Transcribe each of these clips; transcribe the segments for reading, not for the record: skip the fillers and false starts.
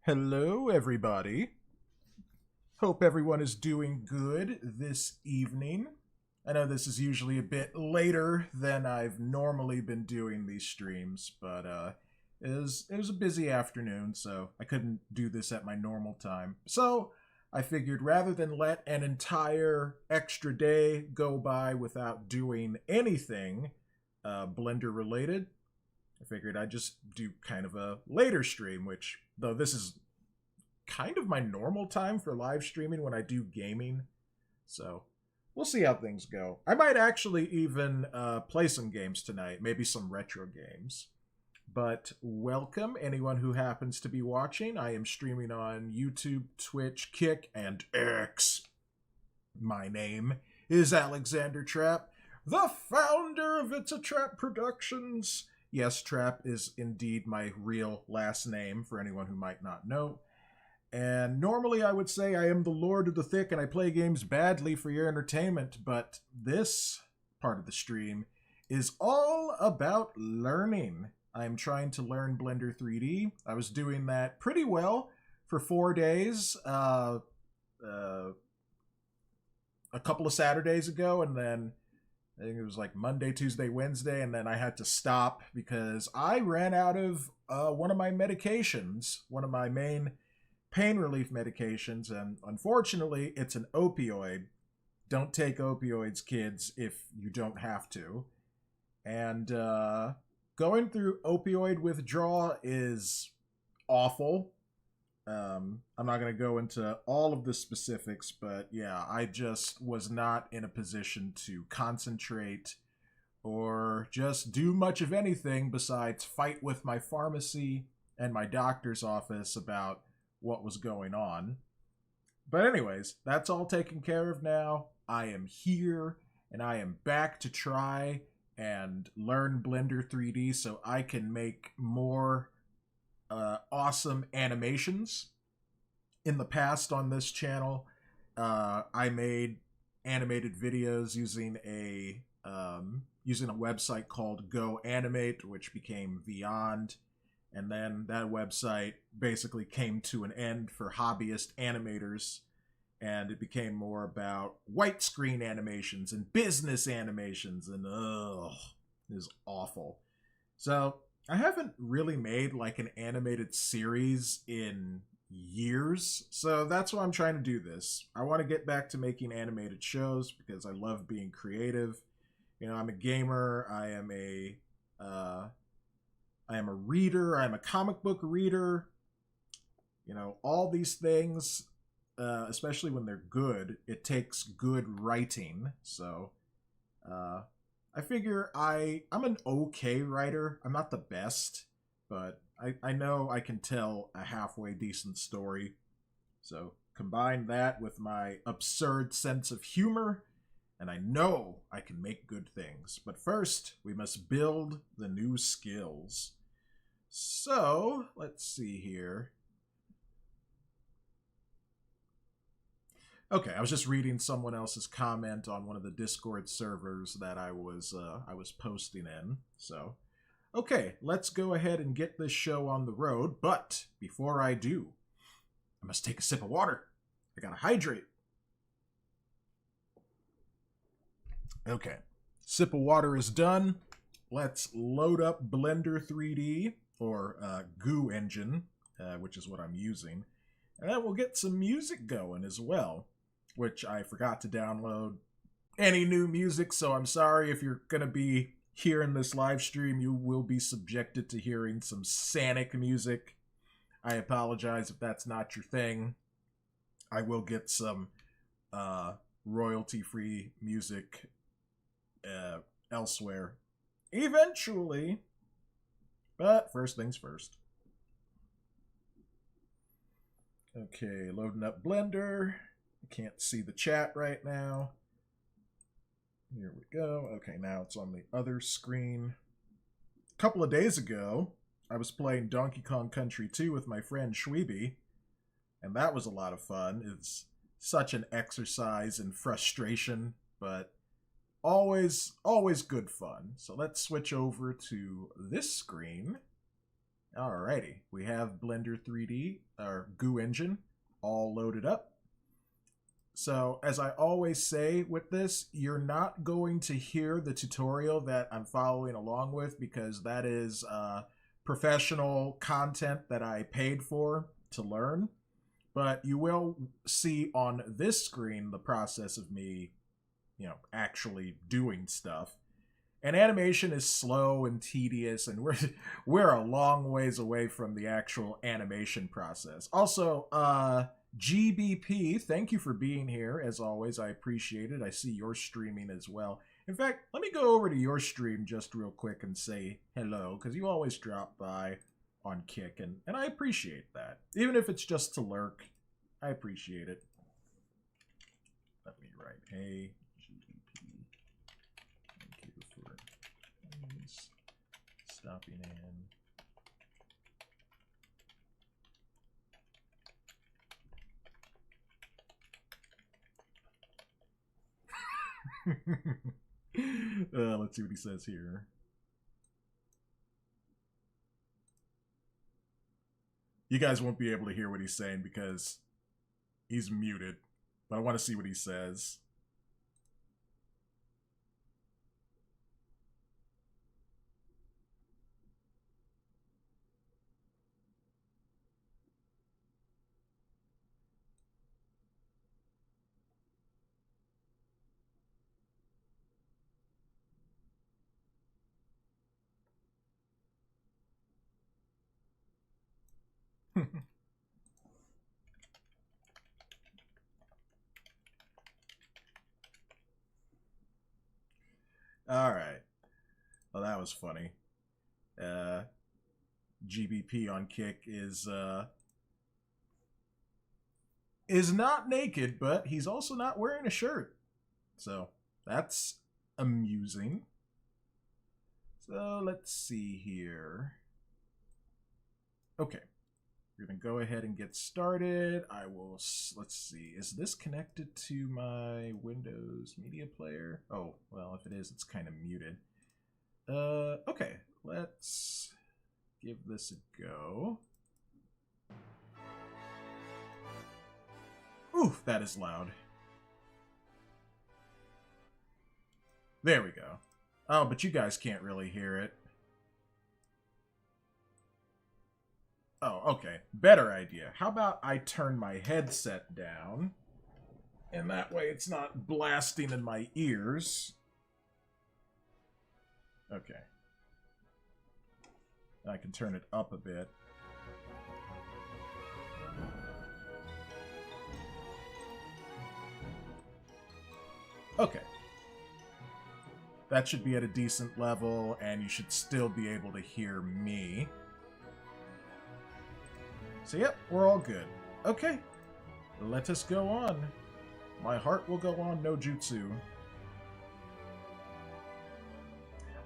Hello, everybody. Hope everyone is doing good this evening. I know this is usually a bit later than I've normally been doing these streams, but it was a busy afternoon, so I couldn't do this at my normal time. So I figured rather than let an entire extra day go by without doing anything Blender related, I figured I'd just do kind of a later stream, which, though this is kind of my normal time for live streaming when I do gaming. So we'll see how things go. I might actually even play some games tonight, maybe some retro games. But welcome, anyone who happens to be watching. I am streaming on YouTube, Twitch, Kick, and X. My name is Alexander Trapp, the founder of It's a Trap Productions. Yes, Trapp is indeed my real last name, for anyone who might not know. And normally I would say I am the Lord of the Thick and I play games badly for your entertainment, but this part of the stream is all about learning. I'm trying to learn Blender 3D. I was doing that pretty well for 4 days, a couple of Saturdays ago, and then I think it was like Monday, Tuesday, Wednesday, and then I had to stop because I ran out of one of my medications, one of my main pain relief medications, and unfortunately, it's an opioid. Don't take opioids, kids, if you don't have to. And going through opioid withdrawal is awful. I'm not going to go into all of the specifics, but yeah, I just was not in a position to concentrate or just do much of anything besides fight with my pharmacy and my doctor's office about what was going on. But anyways, that's all taken care of now. I am here and I am back to try and learn Blender 3D so I can make more awesome animations. In the past on this channel, I made animated videos using a website called Go Animate, which became Beyond. And then that website basically came to an end for hobbyist animators, and it became more about white screen animations and business animations, and it is awful. So I haven't really made like an animated series in years, so that's why I'm trying to do this. I want to get back to making animated shows because I love being creative. You know, I'm a gamer. I am a reader. I'm a comic book reader. You know, all these things, especially when they're good, it takes good writing. So I figure I'm an okay writer. I'm not the best, but I know I can tell a halfway decent story. So combine that with my absurd sense of humor, and I know I can make good things. But first, we must build the new skills. So, let's see here. Okay, I was just reading someone else's comment on one of the Discord servers that I was posting in. So, okay, let's go ahead and get this show on the road. But before I do, I must take a sip of water. I gotta hydrate. Okay, sip of water is done. Let's load up Blender 3D, or Goo Engine, which is what I'm using. And then we'll get some music going as well, which I forgot to download any new music, so I'm sorry if you're going to be hearing this live stream. You will be subjected to hearing some Sonic music. I apologize if that's not your thing. I will get some royalty-free music elsewhere eventually. But first things first. Okay, loading up Blender. I can't see the chat right now. Here we go. Okay, now it's on the other screen. A couple of days ago, I was playing Donkey Kong Country 2 with my friend Shweeby, and that was a lot of fun. It's such an exercise in frustration, but always good fun. So let's switch over to this screen. Alrighty, we have Blender 3D, our Goo engine, all loaded up. So, as I always say with this, you're not going to hear the tutorial that I'm following along with because that is professional content that I paid for to learn. But you will see on this screen the process of me, actually doing stuff. And animation is slow and tedious, and we're a long ways away from the actual animation process. Also, GBP, thank you for being here. As always, I appreciate it. I see you're streaming as well. In fact, let me go over to your stream just real quick and say hello, because you always drop by on Kick, and I appreciate that. Even if it's just to lurk, I appreciate it. Let me write, hey, GBP, thank you for stopping in. Let's see what he says here. You guys won't be able to hear what he's saying because he's muted, but I want to see what he says. All right. Well, that was funny. GBP on Kick is not naked, but he's also not wearing a shirt. So that's amusing. So let's see here. Okay. We're going to go ahead and get started. Let's see. Is this connected to my Windows Media Player? Oh, well, if it is, it's kind of muted. Okay. Let's give this a go. Oof, that is loud. There we go. Oh, but you guys can't really hear it. Oh, okay. Better idea. How about I turn my headset down, and that way it's not blasting in my ears. Okay. I can turn it up a bit. Okay. That should be at a decent level, and you should still be able to hear me. So yep, we're all good. Okay, let us go on. My heart will go on, no jutsu.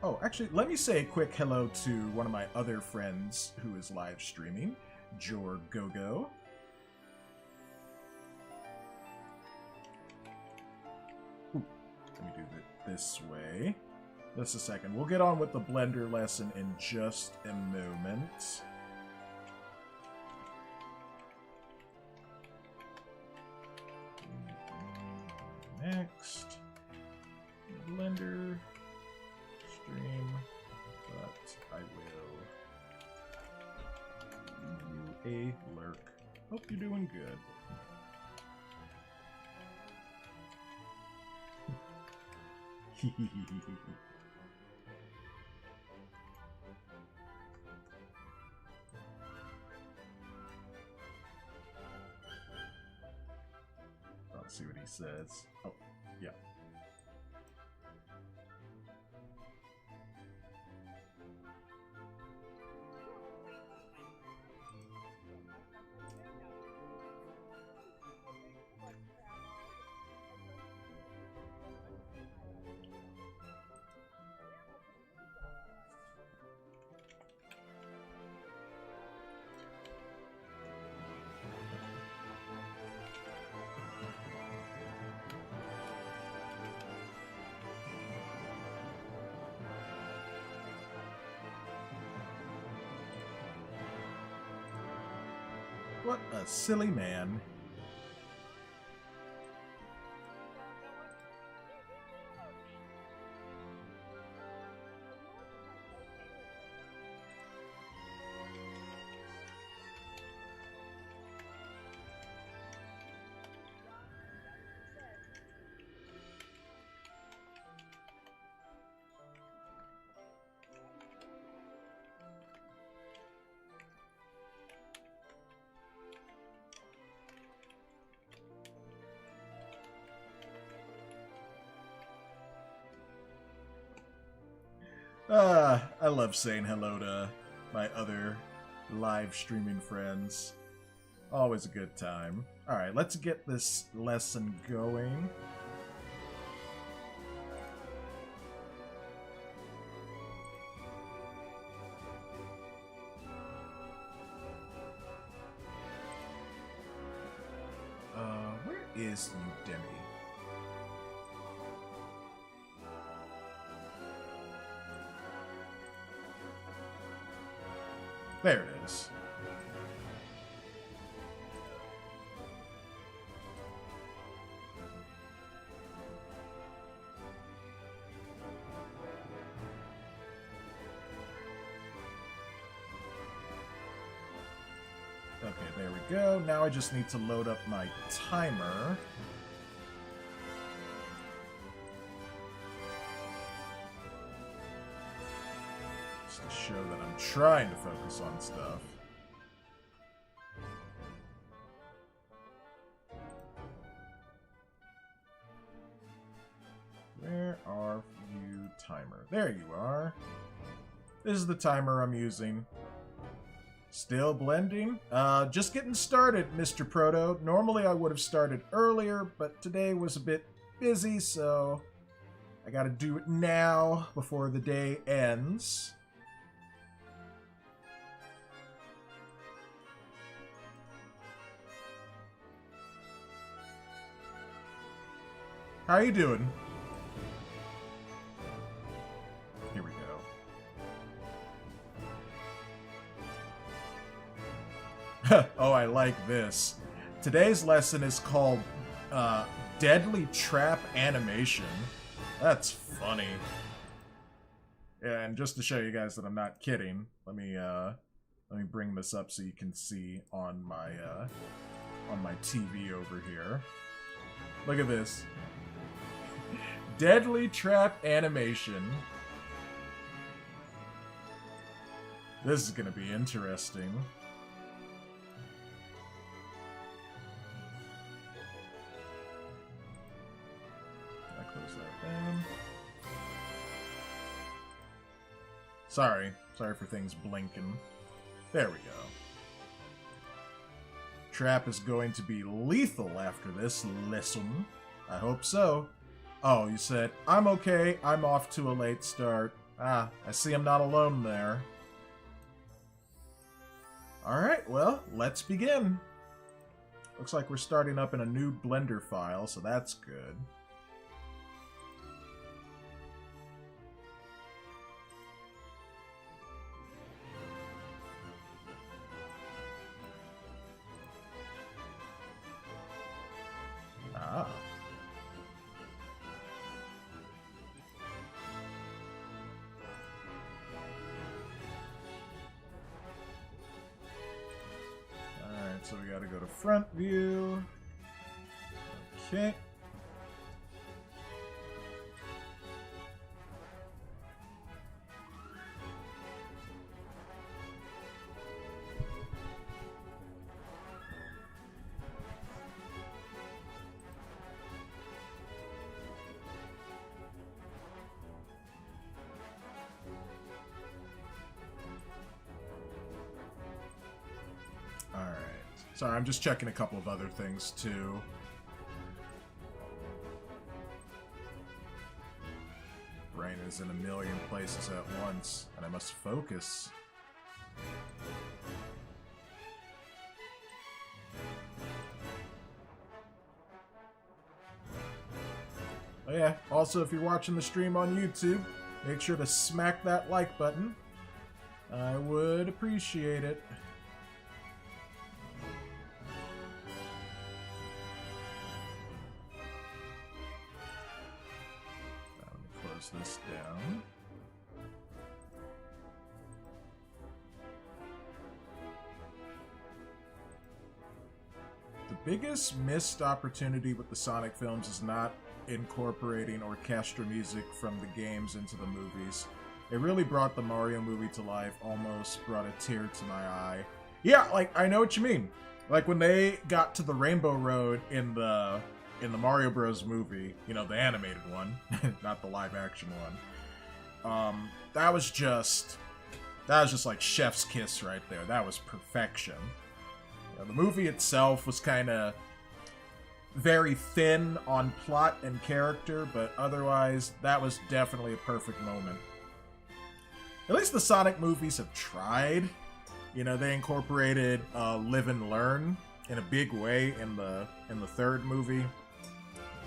Oh, actually, let me say a quick hello to one of my other friends who is live streaming, Jor Gogo. Ooh, let me do it this way. Just a second. We'll get on with the Blender lesson in just a moment. Next, Blender stream, but I will give you a lurk. Hope you're doing good. Let's see what he says. Oh, yeah. What a silly man. I love saying hello to my other live streaming friends. Always a good time. Alright, let's get this lesson going. Where is Udemy? There it is. Okay, there we go. Now I just need to load up my timer. To show that I'm trying to focus on stuff. Where are you, timer? There you are. This is the timer I'm using. Still blending? Just getting started, Mr. Proto. Normally I would have started earlier, but today was a bit busy, so I gotta do it now before the day ends. How you doing? Here we go. Oh, I like this. Today's lesson is called Deadly Trap Animation. That's funny. Yeah, and just to show you guys that I'm not kidding, let me bring this up so you can see on my TV over here. Look at this. Deadly Trap Animation. This is gonna be interesting. Can I close that down? Sorry for things blinking. There we go. Trap is going to be lethal after this lesson. I hope so. Oh, you said, I'm okay, I'm off to a late start. Ah, I see I'm not alone there. Alright, well, let's begin. Looks like we're starting up in a new Blender file, so that's good. Ah. So we gotta go to front view. Okay. Sorry, I'm just checking a couple of other things, too. Brain is in a million places at once, and I must focus. Oh yeah, also if you're watching the stream on YouTube, make sure to smack that like button. I would appreciate it. close this down. The biggest missed opportunity with the Sonic films is not incorporating orchestral music from the games into the movies. It really brought the Mario movie to life, almost brought a tear to my eye. Yeah, like, I know what you mean. Like, when they got to the Rainbow Road in the Mario Bros. Movie, you know, the animated one, not the live-action one, that was just like chef's kiss right there. That was perfection. You know, the movie itself was kind of very thin on plot and character, but otherwise, that was definitely a perfect moment. At least the Sonic movies have tried. You know, they incorporated live and learn in a big way in the third movie.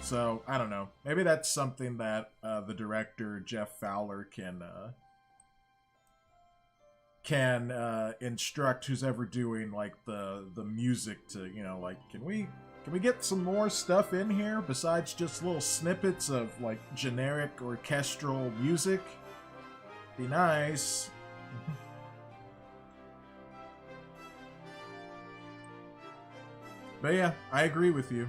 So, I don't know. Maybe that's something that the director, Jeff Fowler, can instruct who's ever doing, like, the music to, you know, like, can we get some more stuff in here besides just little snippets of, like, generic orchestral music? Be nice. But yeah, I agree with you.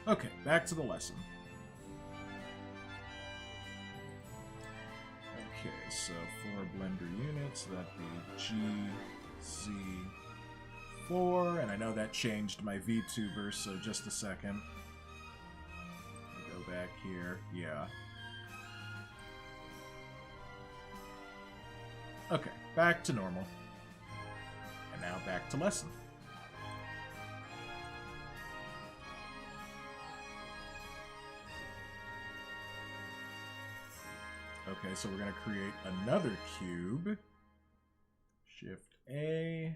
Okay, back to the lesson. Okay, so 4 blender units, that'd be GZ4, and I know that changed my VTuber, so just a second. Go back here, yeah. Okay, back to normal. And now back to lesson. Okay, so we're going to create another cube. Shift A.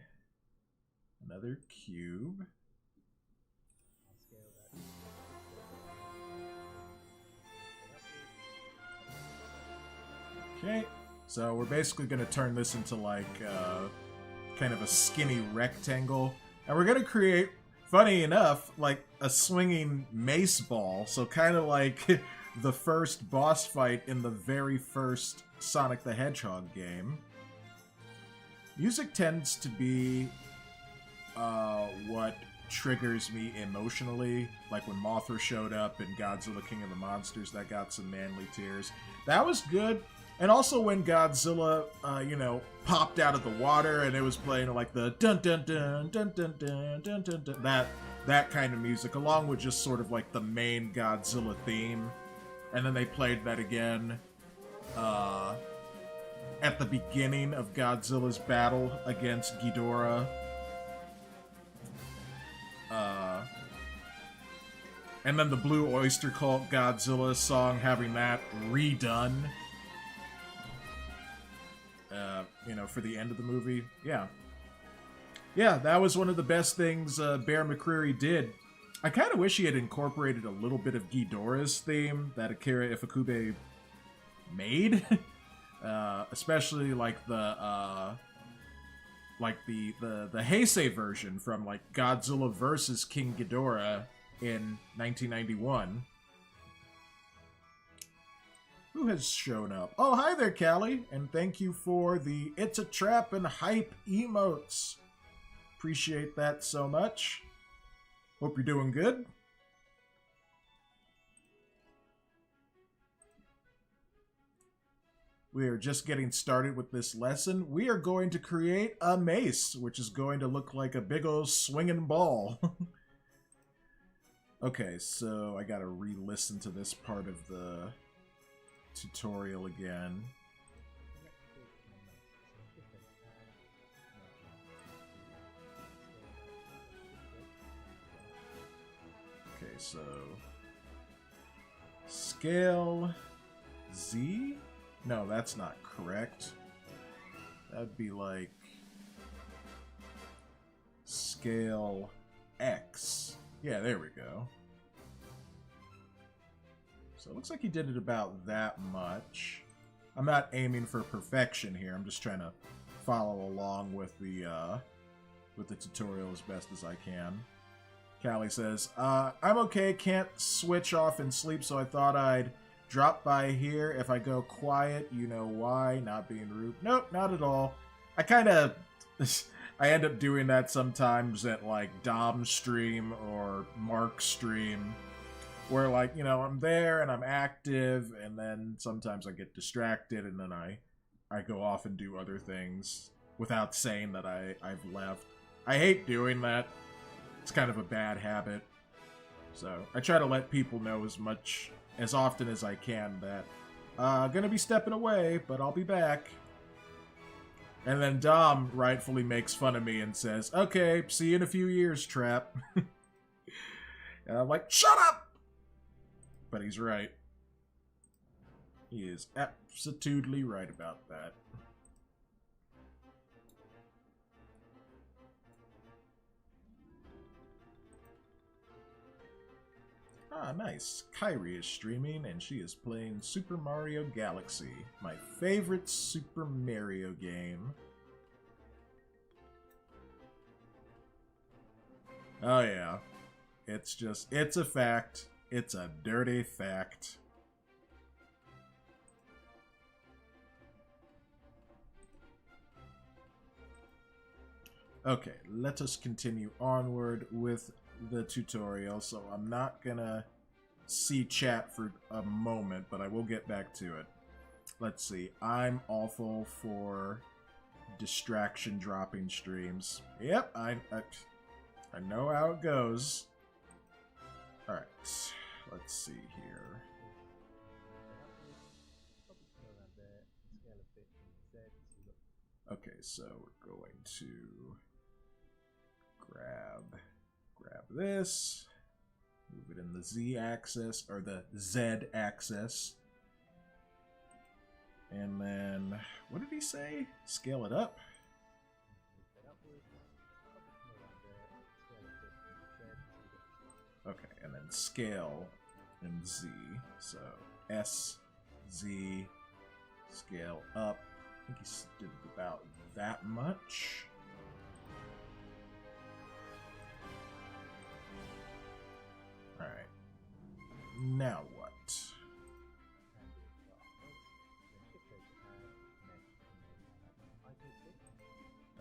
Another cube. Okay, so we're basically going to turn this into like kind of a skinny rectangle. And we're going to create, funny enough, like a swinging mace ball. So kind of like the first boss fight in the very first Sonic the Hedgehog game. Music tends to be what triggers me emotionally. Like when Mothra showed up in Godzilla King of the Monsters, that got some manly tears. That was good. And also when Godzilla, you know, popped out of the water and it was playing like the dun dun dun dun dun dun dun dun dun, that kind of music, along with just sort of like the main Godzilla theme. And then they played that again at the beginning of Godzilla's battle against Ghidorah. And then the Blue Oyster Cult Godzilla song, having that redone. You know, for the end of the movie. Yeah. Yeah, that was one of the best things Bear McCreary did. I kind of wish he had incorporated a little bit of Ghidorah's theme that Akira Ifukube made. Especially like the Heisei version from like Godzilla vs. King Ghidorah in 1991. Who has shown up? Oh, hi there, Callie, and thank you for the It's a Trap and Hype emotes. Appreciate that so much. Hope you're doing good. We are just getting started with this lesson. We are going to create a mace, which is going to look like a big old swinging ball. Okay, so I gotta re-listen to this part of the tutorial again. Okay, so scale Z? No, that's not correct. That'd be like scale X. Yeah, there we go. So it looks like he did it about that much. I'm not aiming for perfection here. I'm just trying to follow along with the tutorial as best as I can. Callie says, I'm okay, can't switch off and sleep, so I thought I'd drop by here. If I go quiet, you know why. Not being rude. Nope, not at all. I kind of... I end up doing that sometimes at, like, Dom stream or Mark stream, where, like, you know, I'm there and I'm active, and then sometimes I get distracted, and then I go off and do other things without saying that I've left. I hate doing that. It's kind of a bad habit. So, I try to let people know as often as I can that gonna be stepping away, but I'll be back. And then Dom rightfully makes fun of me and says, okay, see you in a few years, Trapp. And I'm like, shut up! But he's right. He is absolutely right about that. Ah, nice. Kyrie is streaming, and she is playing Super Mario Galaxy, my favorite Super Mario game. Oh yeah. It's a fact. It's a dirty fact. Okay, let us continue onward with the tutorial, so I'm not gonna see chat for a moment, but I will get back to it. Let's see. I'm awful for distraction dropping streams. Yep, I know how it goes. Alright, let's see here. Okay, so we're going to grab this, move it in the Z axis, or the Z axis, and then, what did he say? Scale it up? Okay, and then scale in Z, so S, Z, scale up. I think he did about that much. Alright. Now what?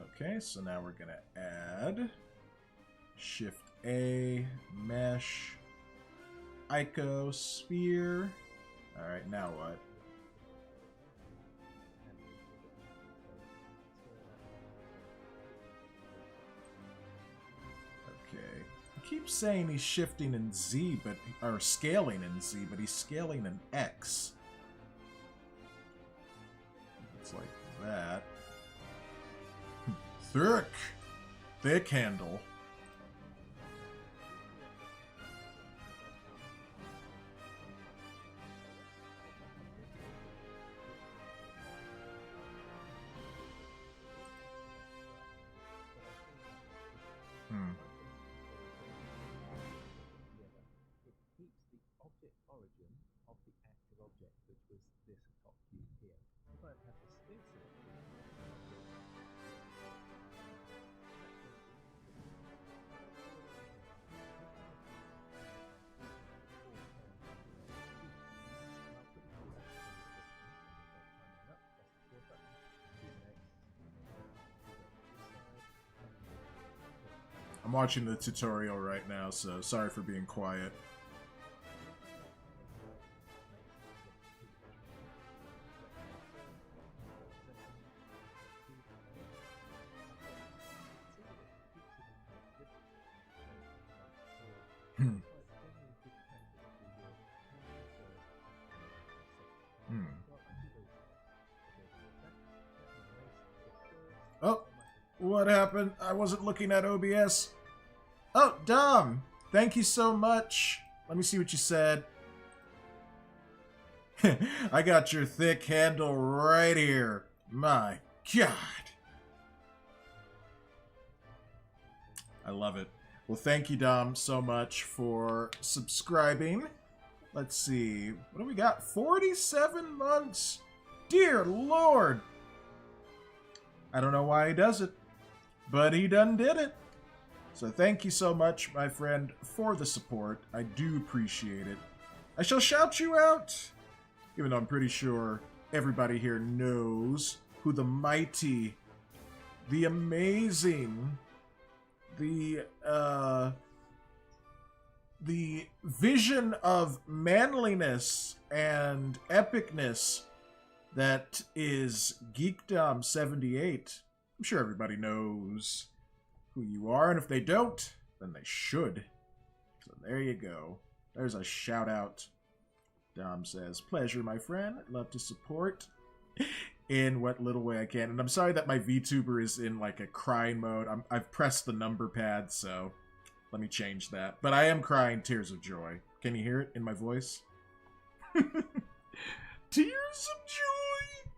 Okay, so now we're gonna add Shift A, Mesh, Icosphere. Alright, now what? Keeps saying he's shifting in Z, or scaling in Z, but he's scaling in X. It's like that. Thick handle. I'm watching the tutorial right now, so sorry for being quiet. Oh, what happened? I wasn't looking at OBS. Oh, Dom! Thank you so much. Let me see what you said. I got your thick handle right here. My God. I love it. Well, thank you, Dom, so much for subscribing. Let's see. What do we got? 47 months? dear Lord. I don't know why he does it, but he done did it. So thank you so much, my friend, for the support. I do appreciate it. I shall shout you out, even though I'm pretty sure everybody here knows who the mighty, the amazing, the vision of manliness and epicness that is Geekdom78. I'm sure everybody knows who you are, and if they don't, then they should. So there you go. There's a shout out. Dom says, pleasure, my friend. I'd love to support in what little way I can. And I'm sorry that my VTuber is in like a crying mode. I've pressed the number pad, so let me change that. But I am crying tears of joy. Can you hear it in my voice? Tears of joy!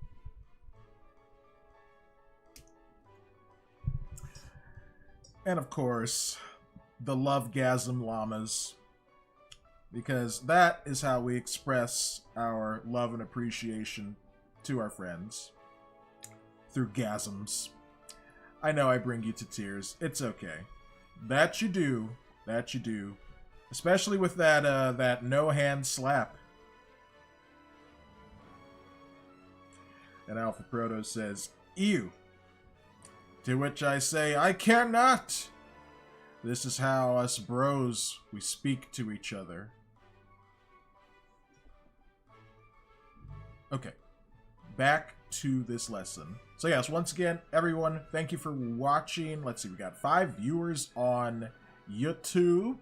And of course, the Lovegasm Llamas. Because that is how we express our love and appreciation to our friends. Through gasms. I know I bring you to tears. It's okay. That you do. That you do. Especially with that no-hand slap. And Alpha Proto says, ew. To which I say, I cannot! This is how us bros, we speak to each other. Okay. Back to this lesson. So yes, once again, everyone, thank you for watching. Let's see, we got 5 viewers on YouTube.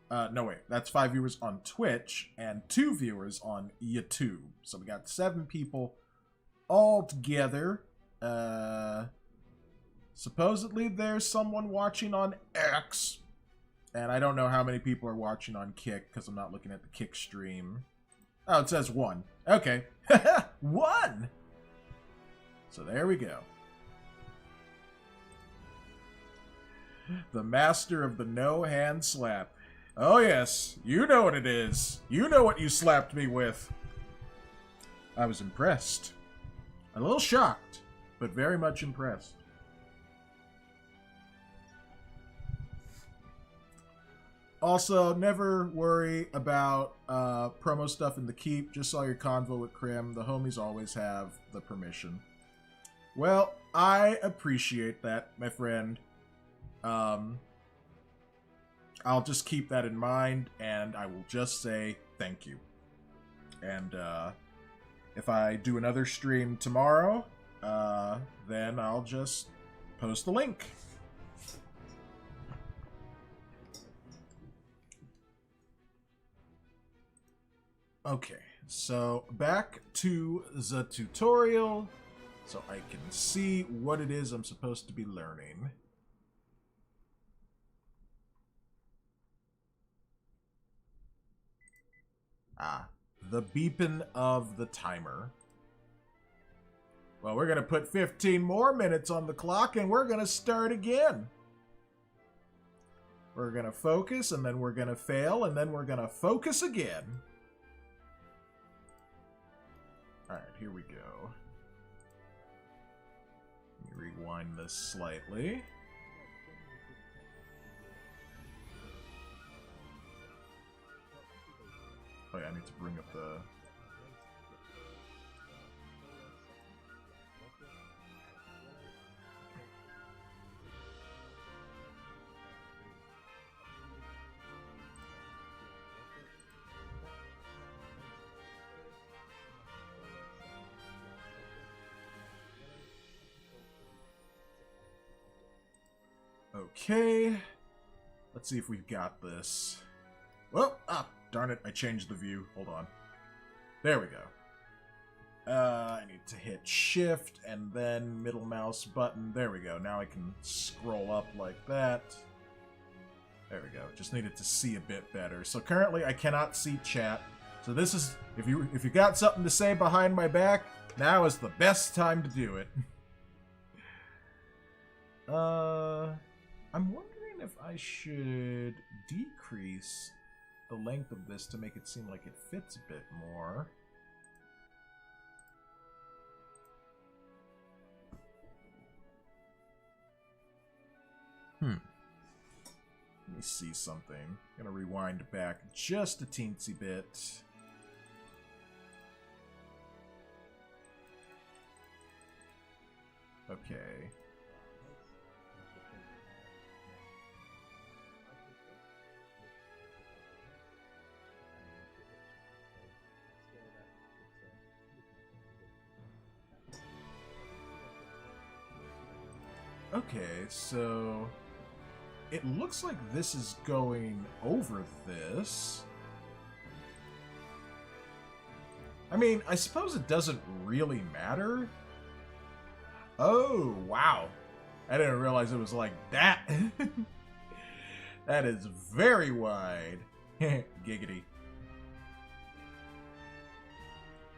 No, wait, that's 5 viewers on Twitch and 2 viewers on YouTube. So we got 7 people all together. Supposedly there's someone watching on X. And I don't know how many people are watching on Kick because I'm not looking at the Kick stream. Oh, it says 1. Okay. 1! So there we go. The master of the no-hand slap. Oh yes, you know what it is. You know what you slapped me with. I was impressed. A little shocked, but very much impressed. Also, never worry about promo stuff in the keep. Just saw your convo with Krim. The homies always have the permission. Well, I appreciate that, my friend. I'll just keep that in mind, and I will just say thank you. And if I do another stream tomorrow, then I'll just post the link. Okay, so back to the tutorial so I can see what it is I'm supposed to be learning. Ah, the beeping of the timer. Well, we're going to put 15 more minutes on the clock and we're going to start again. We're going to focus and then we're going to fail and then we're going to focus again. Alright, here we go. Let me rewind this slightly. Oh yeah, I need to bring up the... Okay, let's see if we've got this. Well, darn it, I changed the view. Hold on. There we go. I need to hit shift and then middle mouse button. There we go. Now I can scroll up like that. There we go. Just needed to see a bit better. So currently I cannot see chat. So this is, if you got something to say behind my back, now is the best time to do it. I'm wondering if I should decrease the length of this to make it seem like it fits a bit more. Let me see something. I'm gonna rewind back just a teensy bit. Okay. Okay, so it looks like this is going over this. I mean, I suppose it doesn't really matter. Oh, wow. I didn't realize it was like that. That is very wide. Giggity.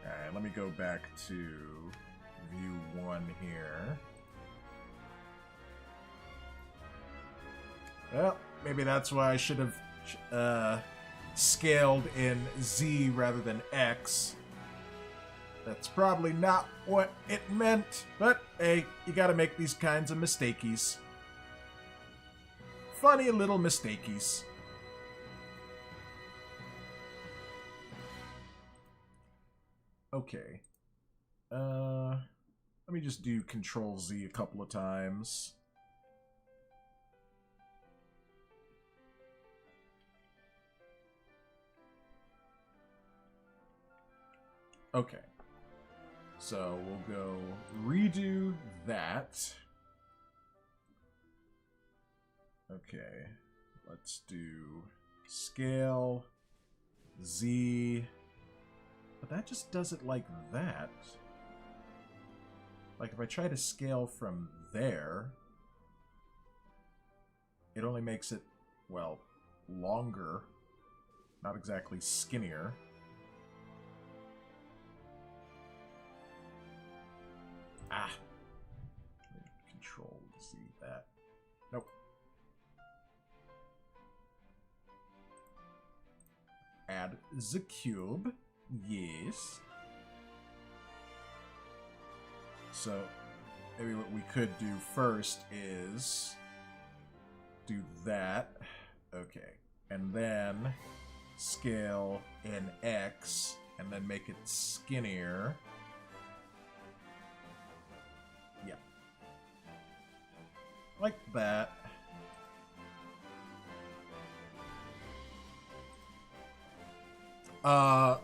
Alright, let me go back to view 1 here. Well, maybe that's why I should have scaled in Z rather than X. That's probably not what it meant, but hey, you gotta make these kinds of mistakies. Funny little mistakies. Okay. Let me just do Control Z a couple of times. Okay. So we'll go redo that. Okay. Let's do scale Z. But that just does it like that. Like if I try to scale from there, it only makes it, well, longer. Not exactly skinnier. Ah. Control Z that. Nope. Add the cube. Yes. So, maybe what we could do first is do that. Okay. And then scale in X and then make it skinnier. Yeah. Like that.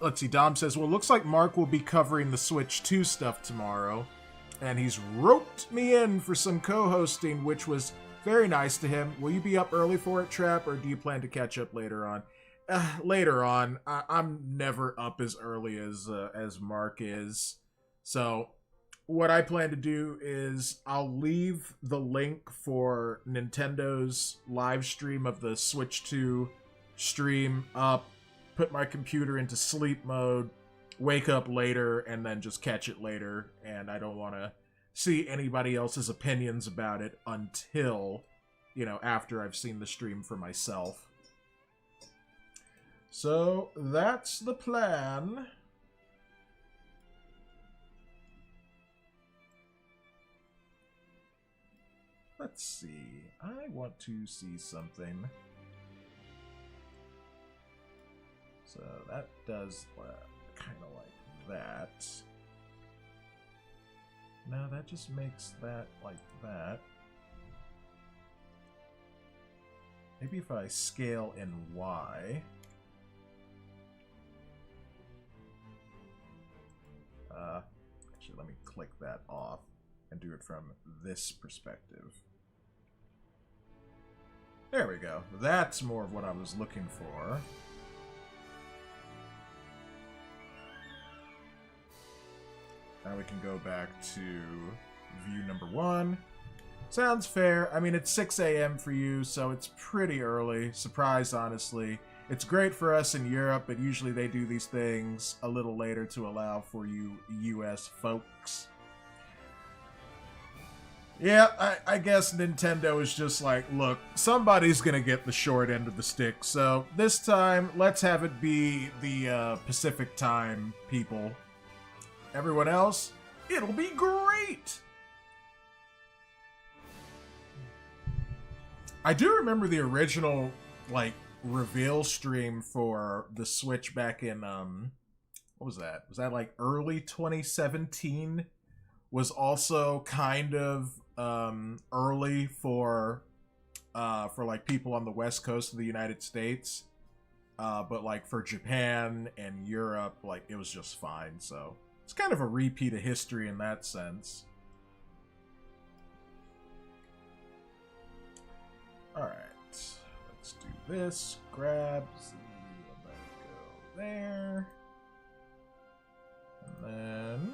Let's see, Dom says, well, looks like Mark will be covering the Switch 2 stuff tomorrow, and he's roped me in for some co-hosting, which was very nice to him. Will you be up early for it, Trap, or do you plan to catch up later on? Later on. I'm never up as early as Mark is. So, what I plan to do is I'll leave the link for Nintendo's live stream of the Switch 2 stream up, put my computer into sleep mode, wake up later, and then just catch it later. And I don't want to see anybody else's opinions about it until, you know, after I've seen the stream for myself. So, that's the plan. Let's see. I want to see something. So that does kind of like that. No, that just makes that like that. Maybe if I scale in Y. Actually, let me click that off and do it from this perspective. There we go. That's more of what I was looking for. Now we can go back to view number 1. Sounds fair. I mean, it's 6 a.m. for you, so it's pretty early. Surprised, honestly. It's great for us in Europe, but usually they do these things a little later to allow for you US folks. Yeah, I guess Nintendo is just like, look, somebody's gonna get the short end of the stick, so this time, let's have it be the Pacific time people. Everyone else, it'll be great! I do remember the original like reveal stream for the Switch back in what was that? Was that like early 2017? Was also kind of early for like people on the West Coast of the United States. But like for Japan and Europe, like it was just fine. So it's kind of a repeat of history in that sense. Alright, let's do this. Grab Z, let it go there. And then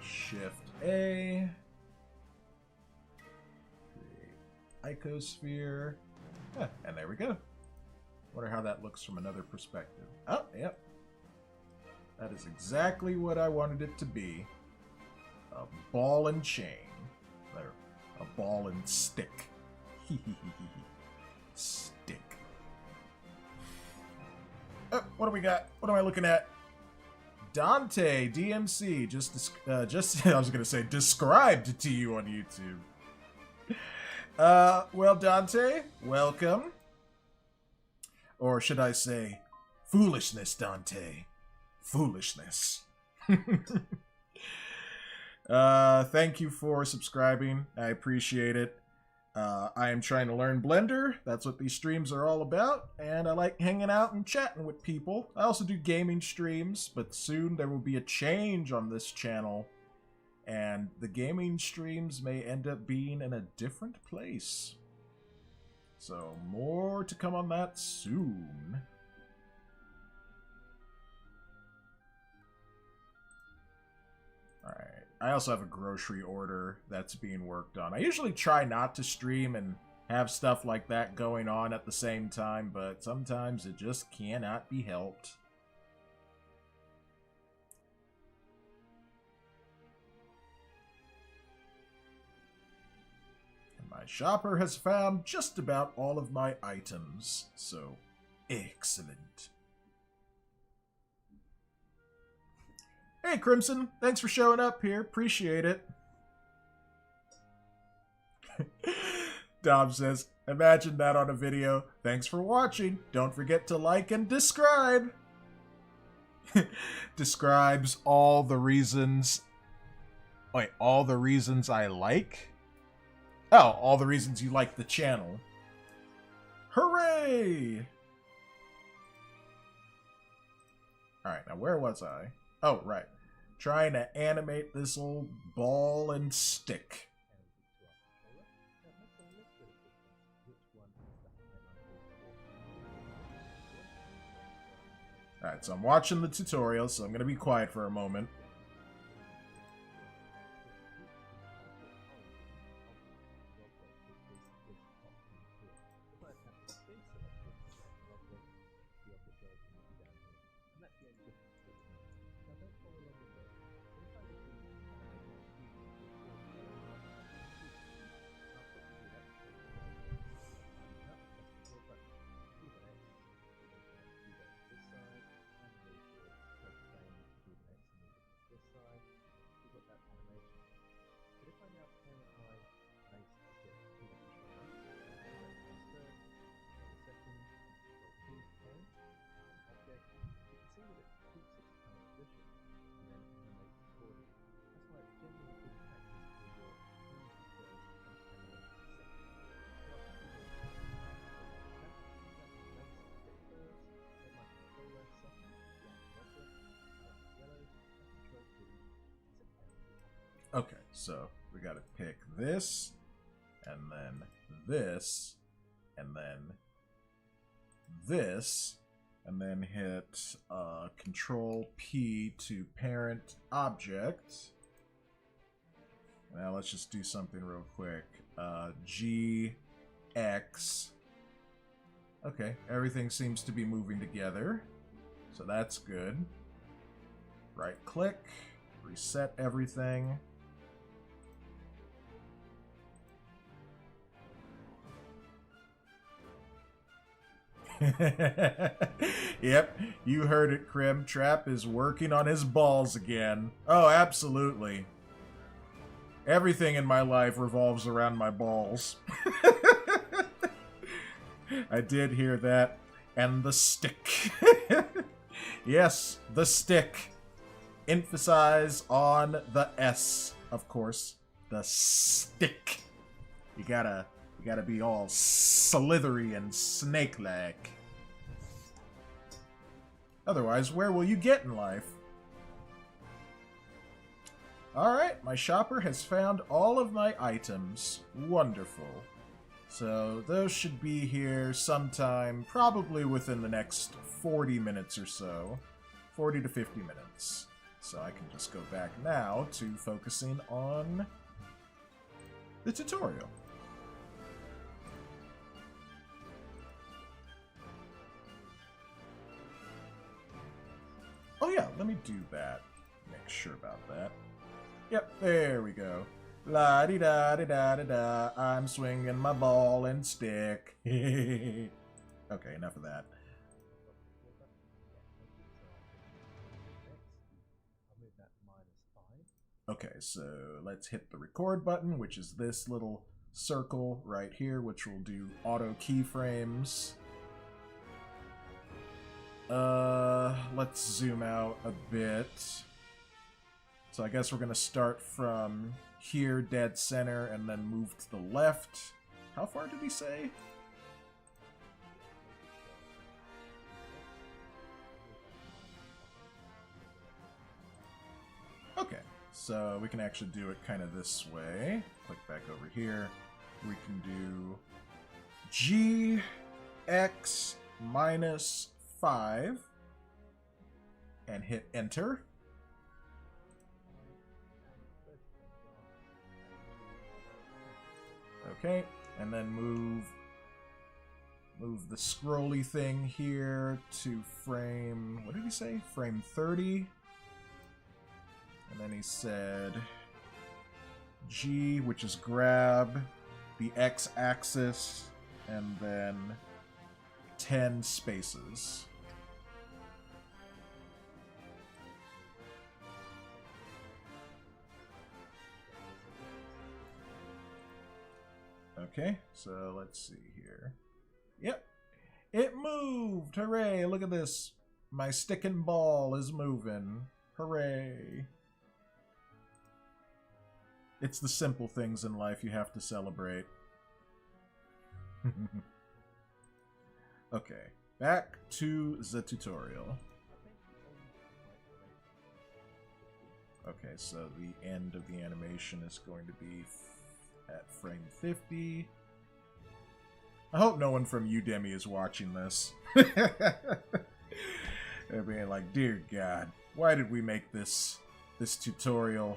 Shift A. Create icosphere. And there we go. Wonder how that looks from another perspective. Oh, yep. That is exactly what I wanted it to be. A ball and chain. There. A ball and stick. Stick. Oh, what do we got? What am I looking at? Dante DMC just I was gonna say described to you on YouTube. Well, Dante, welcome. Or should I say, foolishness, Dante. Foolishness. Thank you for subscribing. I appreciate it. I am trying to learn Blender. That's what these streams are all about. And I like hanging out and chatting with people. I also do gaming streams, but soon there will be a change on this channel. And the gaming streams may end up being in a different place. So, more to come on that soon. Alright. I also have a grocery order that's being worked on. I usually try not to stream and have stuff like that going on at the same time, but sometimes it just cannot be helped. My shopper has found just about all of my items, so excellent. Hey Crimson, thanks for showing up here, appreciate it. Dom says, imagine that on a video. Thanks for watching. Don't forget to like and describe. Describes all the reasons... Wait, all the reasons I like? Oh, all the reasons you like the channel. Hooray! Alright, now where was I? Oh, right. Trying to animate this old ball and stick. Alright, so I'm watching the tutorial, so I'm going to be quiet for a moment. Okay, so we gotta pick this, and then this, and then this, and then hit Control P to parent object. Now let's just do something real quick. G, X. Okay, everything seems to be moving together, so that's good. Right click, reset everything. Yep, you heard it, Crim. Trapp is working on his balls again. Oh, absolutely. Everything in my life revolves around my balls. I did hear that. And the stick. Yes, the stick. Emphasize on the S, of course. The stick. You gotta be all slithery and snake-like. Otherwise, where will you get in life? Alright, my shopper has found all of my items. Wonderful. So, those should be here sometime, probably within the next 40 minutes or so. 40 to 50 minutes. So I can just go back now to focusing on the tutorial. Oh yeah, let me do that. Make sure about that. Yep, there we go. La-di-da-di-da-di-da, I'm swinging my ball and stick. Okay, enough of that. Okay, so let's hit the record button, which is this little circle right here, which will do auto keyframes. Let's zoom out a bit. So I guess we're gonna start from here, dead center, and then move to the left. How far did he say? Okay, so we can actually do it kind of this way. Click back over here. We can do GX minus 5 and hit enter. Okay, and then move the scrolly thing here to frame, what did he say? Frame 30. And then he said G, which is grab the x-axis, and then 10 spaces. Okay, so let's see here. Yep, it moved! Hooray, look at this. My stick and ball is moving. Hooray. It's the simple things in life you have to celebrate. Okay, back to the tutorial. Okay, so the end of the animation is going to be at frame 50. I hope no one from Udemy is watching this. They're being like, dear God, why did we make this tutorial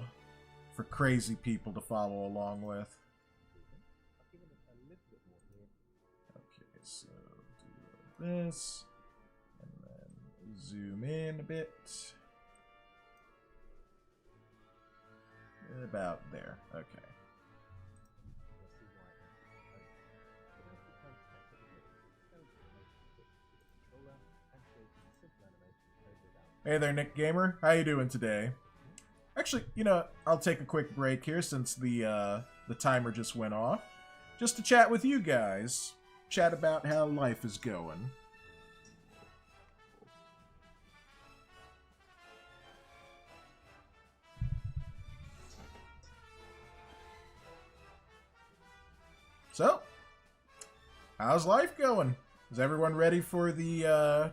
for crazy people to follow along with? Okay, so do this, and then zoom in a bit. About there, okay. Hey there, Nick Gamer. How you doing today? Actually, you know, I'll take a quick break here since the timer just went off, just to chat with you guys. Chat about how life is going. So, how's life going? Is everyone ready for the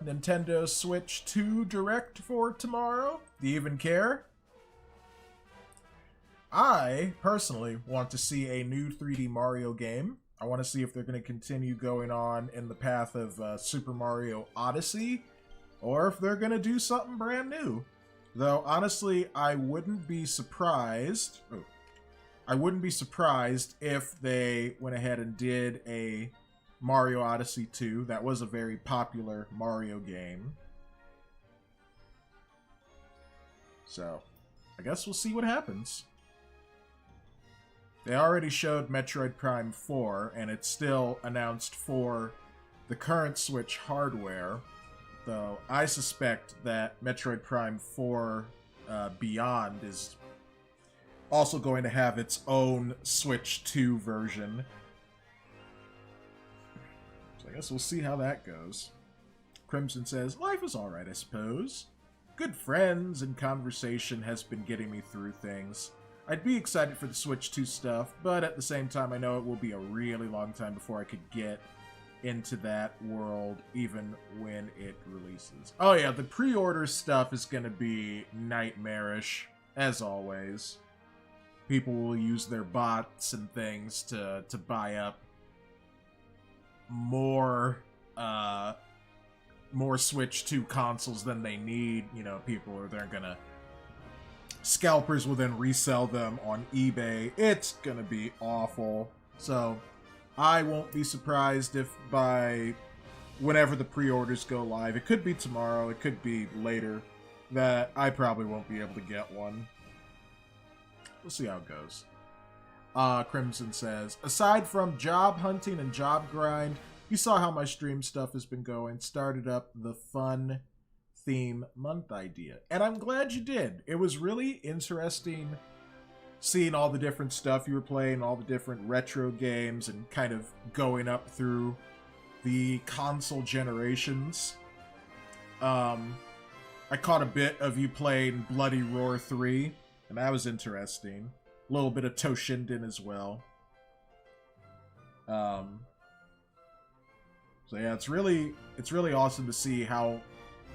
Nintendo Switch 2 Direct for tomorrow? Do you even care? I, personally, want to see a new 3D Mario game. I want to see if they're going to continue going on in the path of Super Mario Odyssey, or if they're going to do something brand new. Though, honestly, I wouldn't be surprised... Oh, I wouldn't be surprised if they went ahead and did a Mario Odyssey 2. That was a very popular Mario game. So, I guess we'll see what happens. They already showed Metroid Prime 4, and it's still announced for the current Switch hardware. Though, I suspect that Metroid Prime 4 Beyond is also going to have its own Switch 2 version. So I guess we'll see how that goes. Crimson says, life is alright, I suppose. Good friends and conversation has been getting me through things. I'd be excited for the Switch 2 stuff, but at the same time I know it will be a really long time before I could get into that world, even when it releases. Oh yeah, the pre-order stuff is going to be nightmarish, as always. People will use their bots and things to buy up more Switch 2 consoles than they need. You know, they're gonna... Scalpers will then resell them on eBay. It's gonna be awful. So, I won't be surprised if by whenever the pre-orders go live, it could be tomorrow, it could be later, that I probably won't be able to get one. We'll see how it goes. Crimson says, aside from job hunting and job grind, you saw how my stream stuff has been going. Started up the fun theme month idea. And I'm glad you did. It was really interesting seeing all the different stuff you were playing, all the different retro games, and kind of going up through the console generations. I caught a bit of you playing Bloody Roar 3, and that was interesting. A little bit of Toshinden as well. So yeah, it's really awesome to see how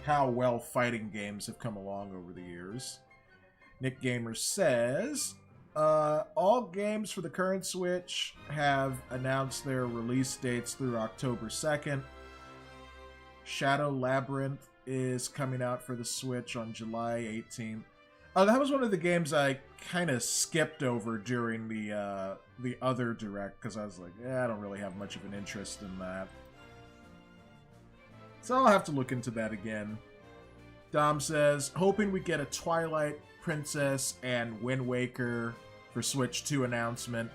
well fighting games have come along over the years. Nick Gamer says, all games for the current Switch have announced their release dates through October 2nd. Shadow Labyrinth is coming out for the Switch on July 18th. That was one of the games I kind of skipped over during the other Direct, because I was like, I don't really have much of an interest in that. So I'll have to look into that again. Dom says, hoping we get a Twilight Princess and Wind Waker for Switch 2 announcement.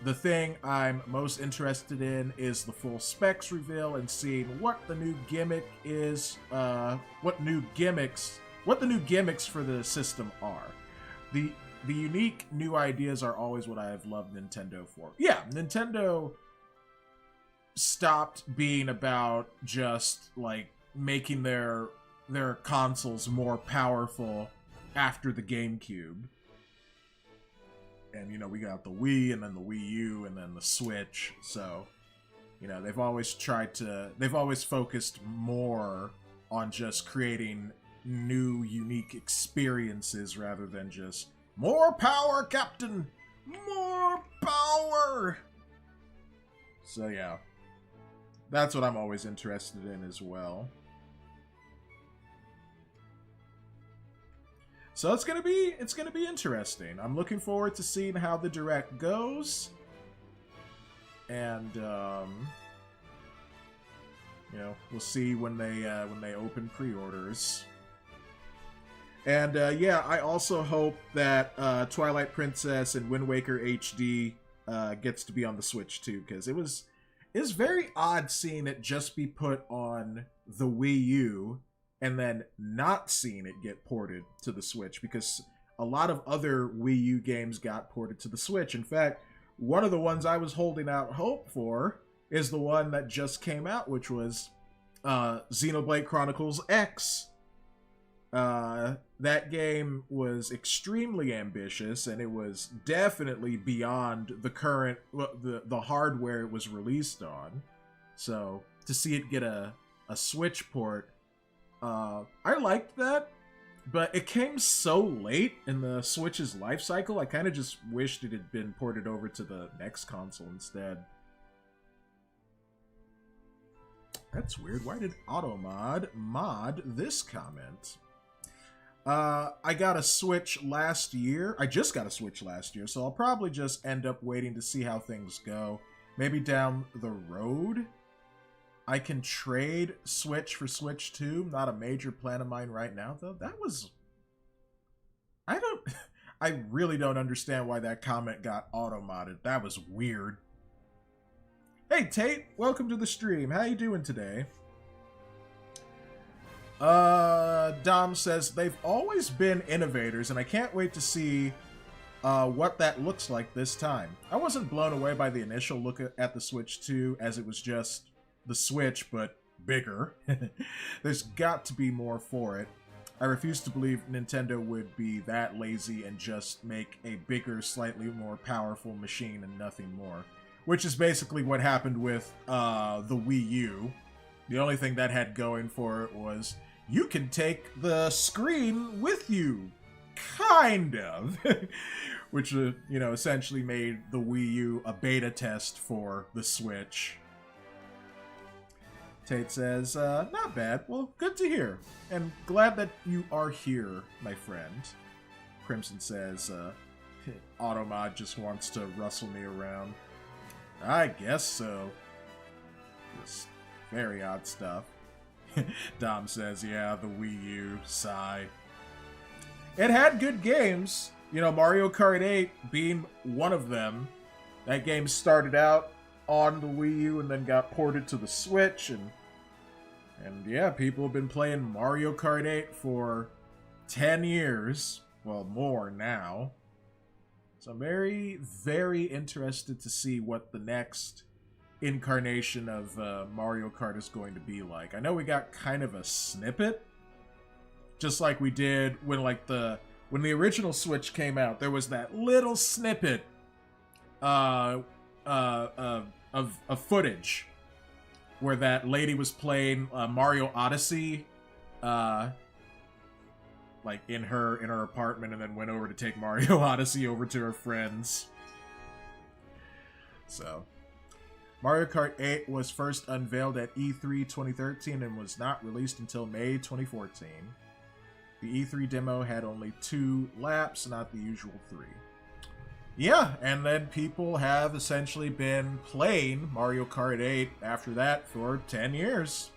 The thing I'm most interested in is the full specs reveal and seeing what the new gimmick is, what the new gimmicks for the system are. The unique new ideas are always what I have loved Nintendo for. Yeah, Nintendo stopped being about just like making their consoles more powerful after the GameCube. And you know, we got the Wii and then the Wii U and then the Switch. So, you know, they've always focused more on just creating new unique experiences rather than just more power, Captain! More power! So yeah. That's what I'm always interested in as well. So it's gonna be interesting. I'm looking forward to seeing how the Direct goes. And you know, we'll see when they open pre-orders. And yeah, I also hope that Twilight Princess and Wind Waker HD gets to be on the Switch too, because it's very odd seeing it just be put on the Wii U and then not seeing it get ported to the Switch, because a lot of other Wii U games got ported to the Switch. In fact, one of the ones I was holding out hope for is the one that just came out, which was Xenoblade Chronicles X. That game was extremely ambitious, and it was definitely beyond the current the hardware it was released on. So to see it get a Switch port, I liked that, but it came so late in the Switch's life cycle. I kind of just wished it had been ported over to the next console instead. That's weird. Why did AutoMod mod this comment? I got a Switch last year. I just got a Switch last year, so I'll probably just end up waiting to see how things go. Maybe down the road, I can trade Switch for Switch 2. Not a major plan of mine right now, though. That was... I really don't understand why that comment got auto-modded. That was weird. Hey, Tate. Welcome to the stream. How you doing today? Dom says, they've always been innovators, and I can't wait to see what that looks like this time. I wasn't blown away by the initial look at the Switch 2, as it was just the Switch, but bigger. There's got to be more for it. I refuse to believe Nintendo would be that lazy and just make a bigger, slightly more powerful machine and nothing more. Which is basically what happened with the Wii U. The only thing that had going for it was, you can take the screen with you. Kind of. Which, you know, essentially made the Wii U a beta test for the Switch. Tate says, not bad. Well, good to hear. And glad that you are here, my friend. Crimson says, Automod just wants to rustle me around. I guess so. Just very odd stuff. Dom says, yeah, the Wii U, sigh. It had good games. You know, Mario Kart 8 being one of them. That game started out on the Wii U and then got ported to the Switch, and yeah, people have been playing Mario Kart 8 for 10 years. Well, more now. So I'm very, very interested to see what the next incarnation of Mario Kart is going to be like. I know we got kind of a snippet, just like we did when when the original Switch came out. There was that little snippet of footage where that lady was playing Mario Odyssey, like in her apartment, and then went over to take Mario Odyssey over to her friends. So, Mario Kart 8 was first unveiled at E3 2013 and was not released until May 2014. The E3 demo had only 2 laps, not the usual 3. Yeah, and then people have essentially been playing Mario Kart 8 after that for 10 years.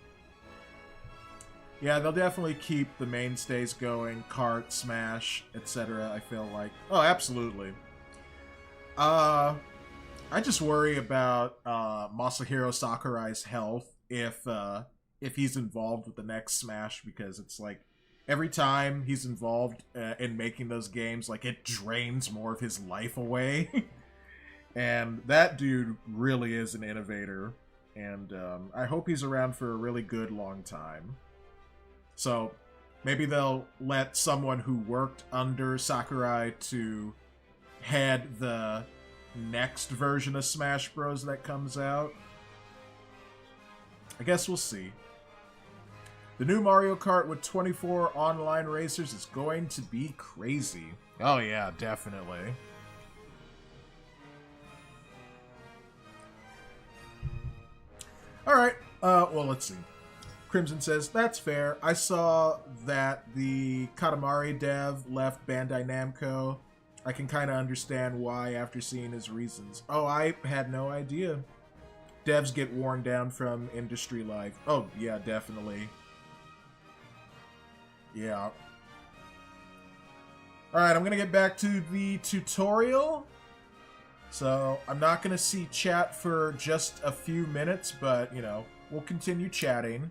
Yeah, they'll definitely keep the mainstays going, Kart, Smash, etc., I feel like. Oh, absolutely. I just worry about Masahiro Sakurai's health if he's involved with the next Smash, because it's like, every time he's involved in making those games, like, it drains more of his life away. And that dude really is an innovator. And I hope he's around for a really good long time. So maybe they'll let someone who worked under Sakurai to head the next version of Smash Bros. That comes out. I guess we'll see. The new Mario Kart with 24 online racers is going to be crazy. Oh yeah, definitely. Alright, well, let's see. Crimson says, that's fair. I saw that the Katamari dev left Bandai Namco. I can kind of understand why after seeing his reasons. Oh, I had no idea. Devs get worn down from industry life. Oh, yeah, definitely. Yeah. Alright, I'm going to get back to the tutorial. So, I'm not going to see chat for just a few minutes, but, you know, we'll continue chatting.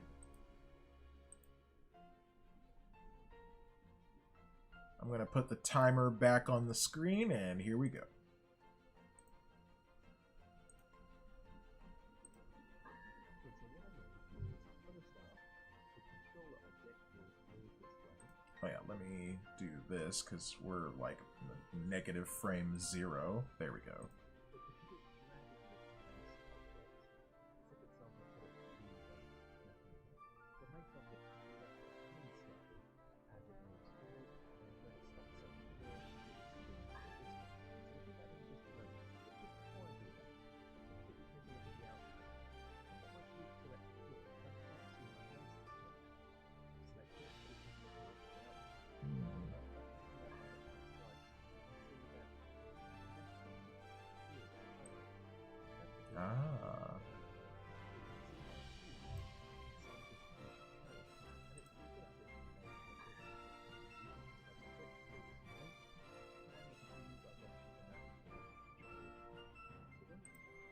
I'm going to put the timer back on the screen, and here we go. Oh yeah, let me do this, because we're like negative frame 0. There we go. Ah.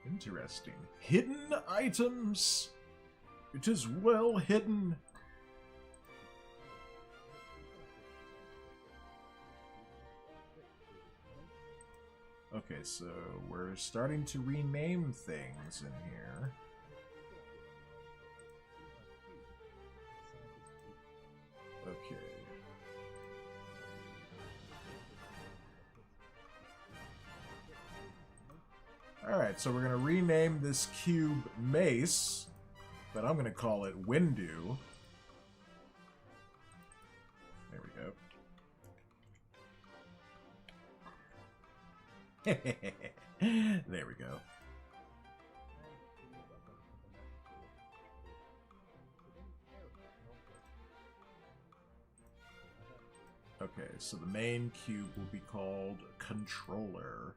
Interesting. Hidden items. It is well hidden. Okay, so we're starting to rename things in here. Alright, so we're going to rename this cube Mace, but I'm going to call it Windu. There we go. There we go. Okay, so the main cube will be called Controller.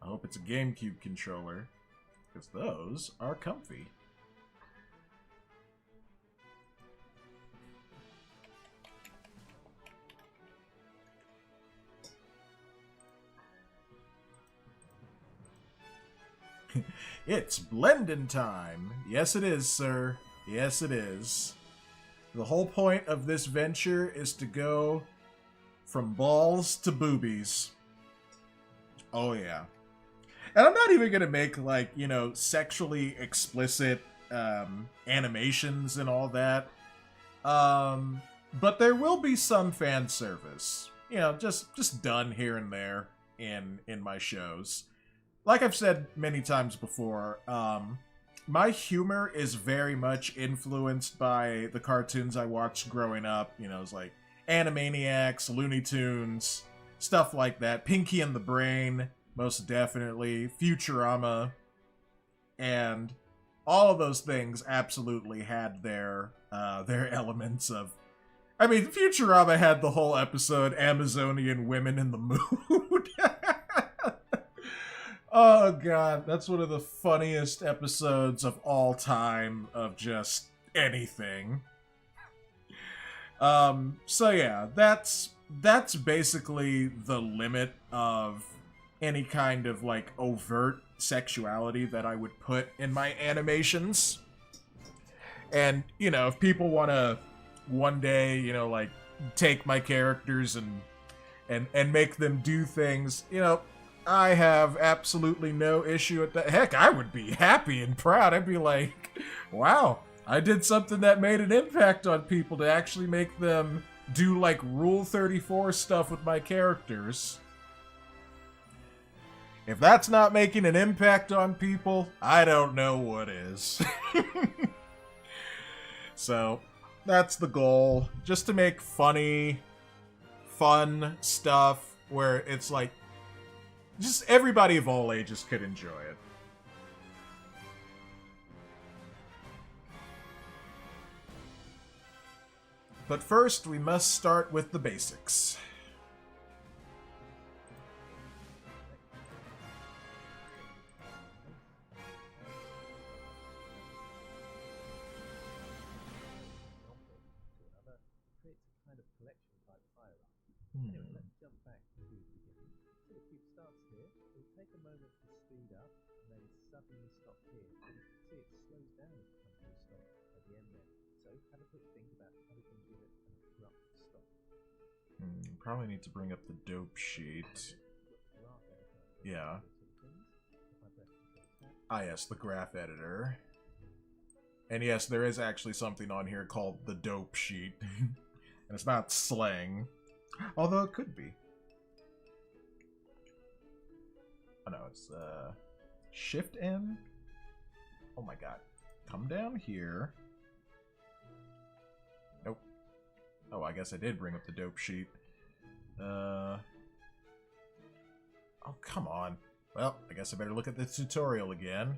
I hope it's a GameCube controller, because those are comfy. It's blending time! Yes, it is, sir. Yes, it is. The whole point of this venture is to go from balls to boobies. Oh, yeah. And I'm not even going to make, like, you know, sexually explicit animations and all that. But there will be some fan service. You know, just done here and there in my shows. Like I've said many times before, my humor is very much influenced by the cartoons I watched growing up. You know, it's like Animaniacs, Looney Tunes, stuff like that. Pinky and the Brain, most definitely. Futurama. And all of those things absolutely had their elements of... I mean, Futurama had the whole episode, Amazonian Women in the Mood. Oh, God. That's one of the funniest episodes of all time of just anything. So, yeah, that's basically the limit of any kind of, like, overt sexuality that I would put in my animations. And, you know, if people want to one day, you know, like, take my characters and make them do things, you know, I have absolutely no issue with that. Heck, I would be happy and proud. I'd be like, wow, I did something that made an impact on people to actually make them do, like, Rule 34 stuff with my characters. If that's not making an impact on people, I don't know what is. So, that's the goal. Just to make funny, fun stuff where it's like, just everybody of all ages could enjoy it. But first, we must start with the basics. Probably need to bring up the dope sheet. Yeah. Ah, yes, the graph editor. And yes, there is actually something on here called the dope sheet. And it's not slang. Although it could be. Oh no, it's Shift N? Oh my god. Come down here. Nope. Oh, I guess I did bring up the dope sheet. Oh, come on. Well, I guess I better look at the tutorial again.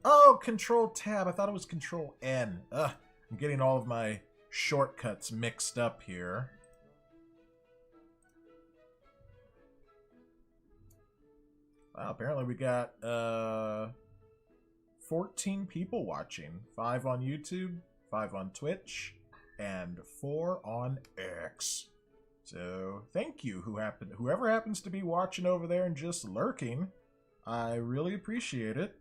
Oh, Control Tab. I thought it was Control N. Ugh, I'm getting all of my shortcuts mixed up here. Wow, apparently we got, 14 people watching. 5 on YouTube, 5 on Twitch, and 4 on X. So, thank you, whoever happens to be watching over there and just lurking. I really appreciate it.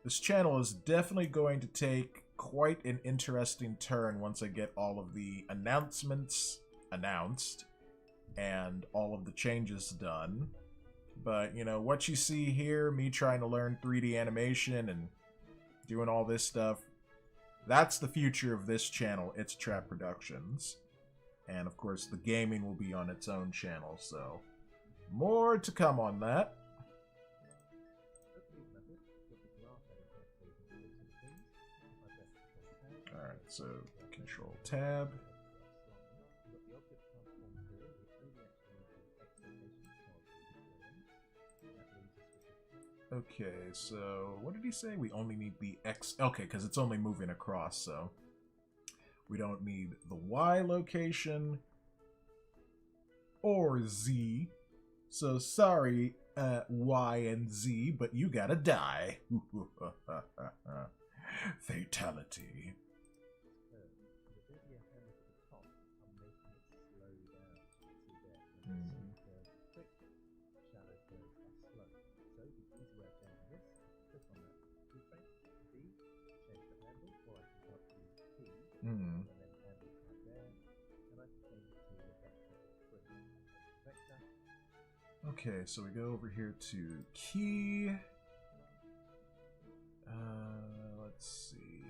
This channel is definitely going to take quite an interesting turn once I get all of the announcements announced and all of the changes done. But, you know, what you see here, me trying to learn 3D animation and doing all this stuff, that's the future of this channel. It's Trapp Productions. And, of course, the gaming will be on its own channel, so more to come on that. Alright, so Control Tab. Okay, so what did he say? We only need the X. Okay, because it's only moving across, so we don't need the Y location or Z. So sorry, Y and Z, but you gotta die. Fatality. Okay, so we go over here to key. Let's see.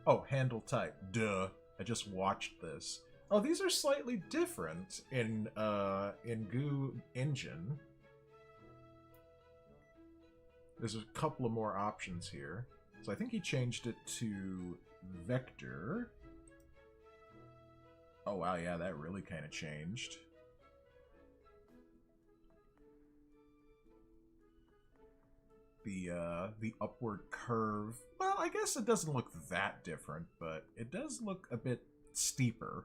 Oh, handle type. Duh. I just watched this. Oh, these are slightly different in Goo Engine. There's a couple of more options here. So I think he changed it to vector. Oh wow, yeah, that really kind of changed. The upward curve. Well, I guess it doesn't look that different, but it does look a bit steeper.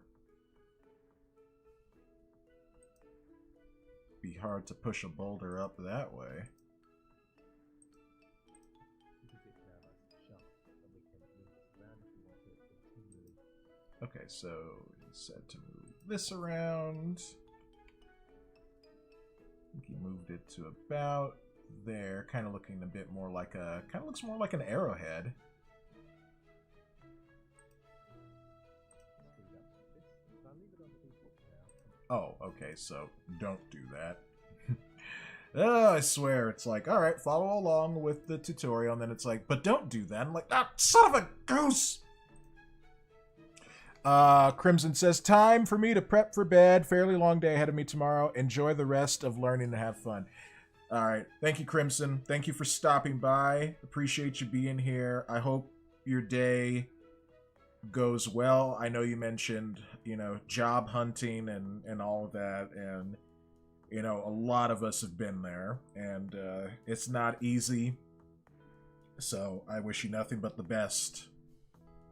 Be hard to push a boulder up that way. Okay, so it's said to move this around. I think he moved it to about there, kind of looking a bit more like a, kind of looks more like an arrowhead. Oh, okay, so don't do that. Oh, I swear, it's like, alright, follow along with the tutorial, and then it's like, but don't do that. I'm like, ah, son of a goose! Crimson says, time for me to prep for bed. Fairly long day ahead of me tomorrow. Enjoy the rest of learning and have fun. Alright, thank you, Crimson. Thank you for stopping by. Appreciate you being here. I hope your day goes well. I know you mentioned, you know, job hunting and all of that, and, you know, a lot of us have been there, and it's not easy. So I wish you nothing but the best.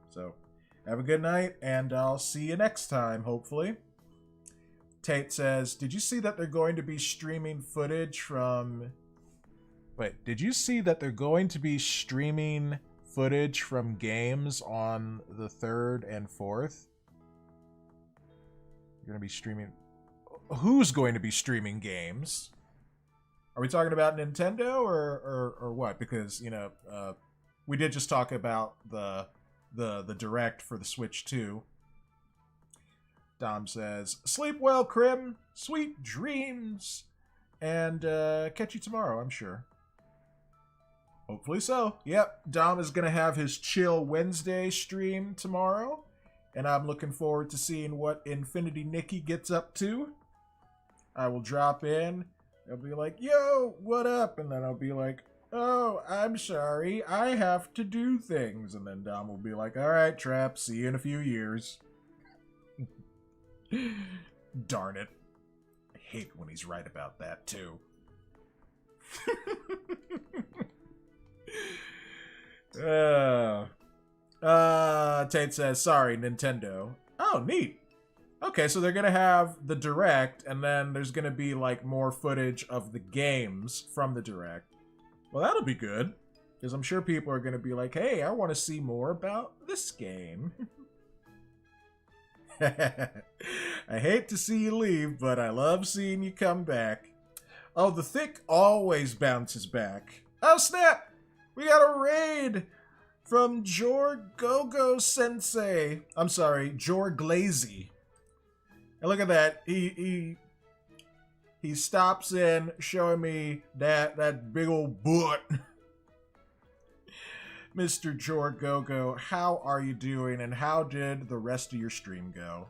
So have a good night, and I'll see you next time, hopefully. Tate says, did you see that they're going to be streaming footage from... Wait, did you see that they're going to be streaming footage from games on the 3rd and 4th? You're going to be streaming... Who's going to be streaming games? Are we talking about Nintendo or what? Because, you know, we did just talk about the Direct for the Switch 2. Dom says, sleep well, Crim. Sweet dreams. And catch you tomorrow, I'm sure. Hopefully so. Yep, Dom is going to have his Chill Wednesday stream tomorrow. And I'm looking forward to seeing what Infinity Nikki gets up to. I will drop in. I'll be like, yo, what up? And then I'll be like, oh, I'm sorry, I have to do things. And then Dom will be like, alright, Trapp, see you in a few years. Darn it. I hate when he's right about that, too. Tate says, sorry, Nintendo. Oh, neat. Okay, so they're gonna have the Direct, and then there's gonna be, like, more footage of the games from the Direct. Well, that'll be good, because I'm sure people are gonna be like, hey, I want to see more about this game. I hate to see you leave, but I love seeing you come back. Oh, the THICC always bounces back. Oh, snap! We got a raid from Jor Gogo Sensei. I'm sorry, Jor Glazy. And look at that. He stops in showing me that big old butt. Mr. Jorgogo, how are you doing, and how did the rest of your stream go?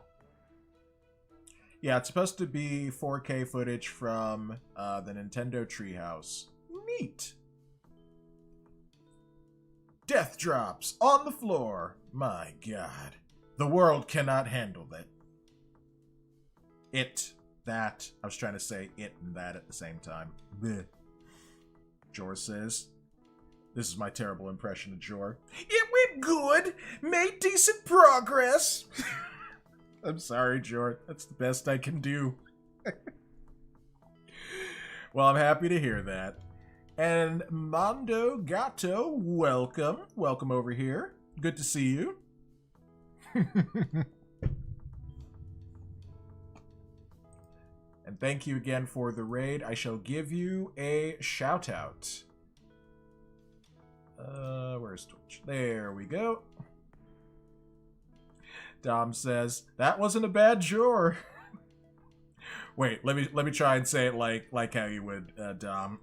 Yeah, it's supposed to be 4K footage from the Nintendo Treehouse. Neat. Death drops on the floor. My God. The world cannot handle that. That. I was trying to say it and that at the same time. Blech. Jor says, this is my terrible impression of Jor. It went good. Made decent progress. I'm sorry, Jor. That's the best I can do. Well, I'm happy to hear that. And Mondo Gato, welcome. Welcome over here. Good to see you. And thank you again for the raid. I shall give you a shout out. Where's Twitch? There we go. Dom says, that wasn't a bad Jor. Wait, let me try and say it like how you would, Dom.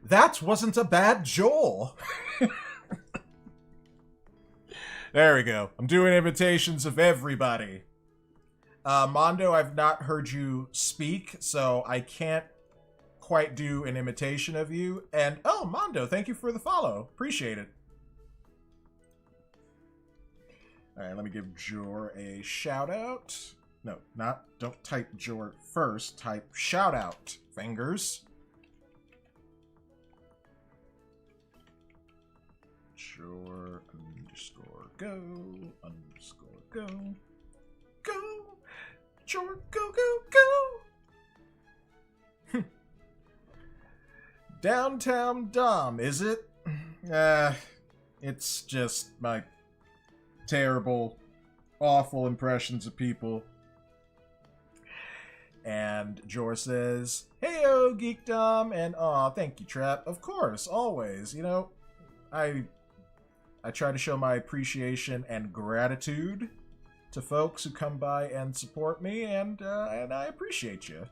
That wasn't a bad Joel. There we go. I'm doing imitations of everybody. Mondo, I've not heard you speak, so I can't quite do an imitation of you. And, oh, Mondo, thank you for the follow. Appreciate it. Alright, let me give Jor a shout-out. No, don't type Jor first. Type shout-out, fingers. Jor _go _go. Go! Jor, go, go! Downtown Dom, is it? It's just my terrible, awful impressions of people. And Jor says, "Heyo, Geekdom," and aw, thank you, Trapp. Of course, always. You know, I try to show my appreciation and gratitude to folks who come by and support me, and I appreciate you.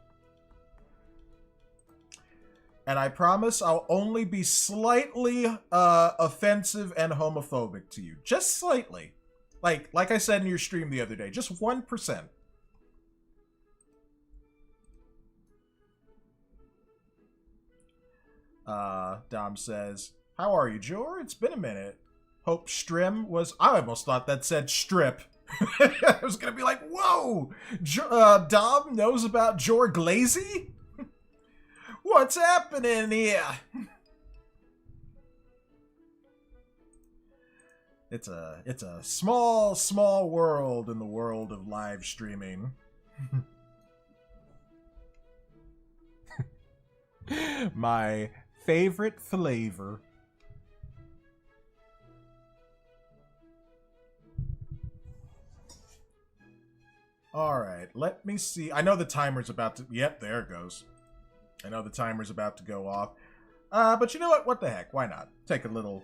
And I promise I'll only be slightly offensive and homophobic to you. Just slightly. Like I said in your stream the other day, just 1%. Dom says, "How are you, Jor? It's been a minute. Hope Strim was..." I almost thought that said strip. I was gonna be like, whoa! Dom knows about Jor Glazy? What's happening here? It's a small world in the world of live streaming. My favorite flavor. Alright, let me see. I know the timer's about to... Yep, there it goes. I know the timer's about to go off. But you know what? What the heck? Why not? Take a little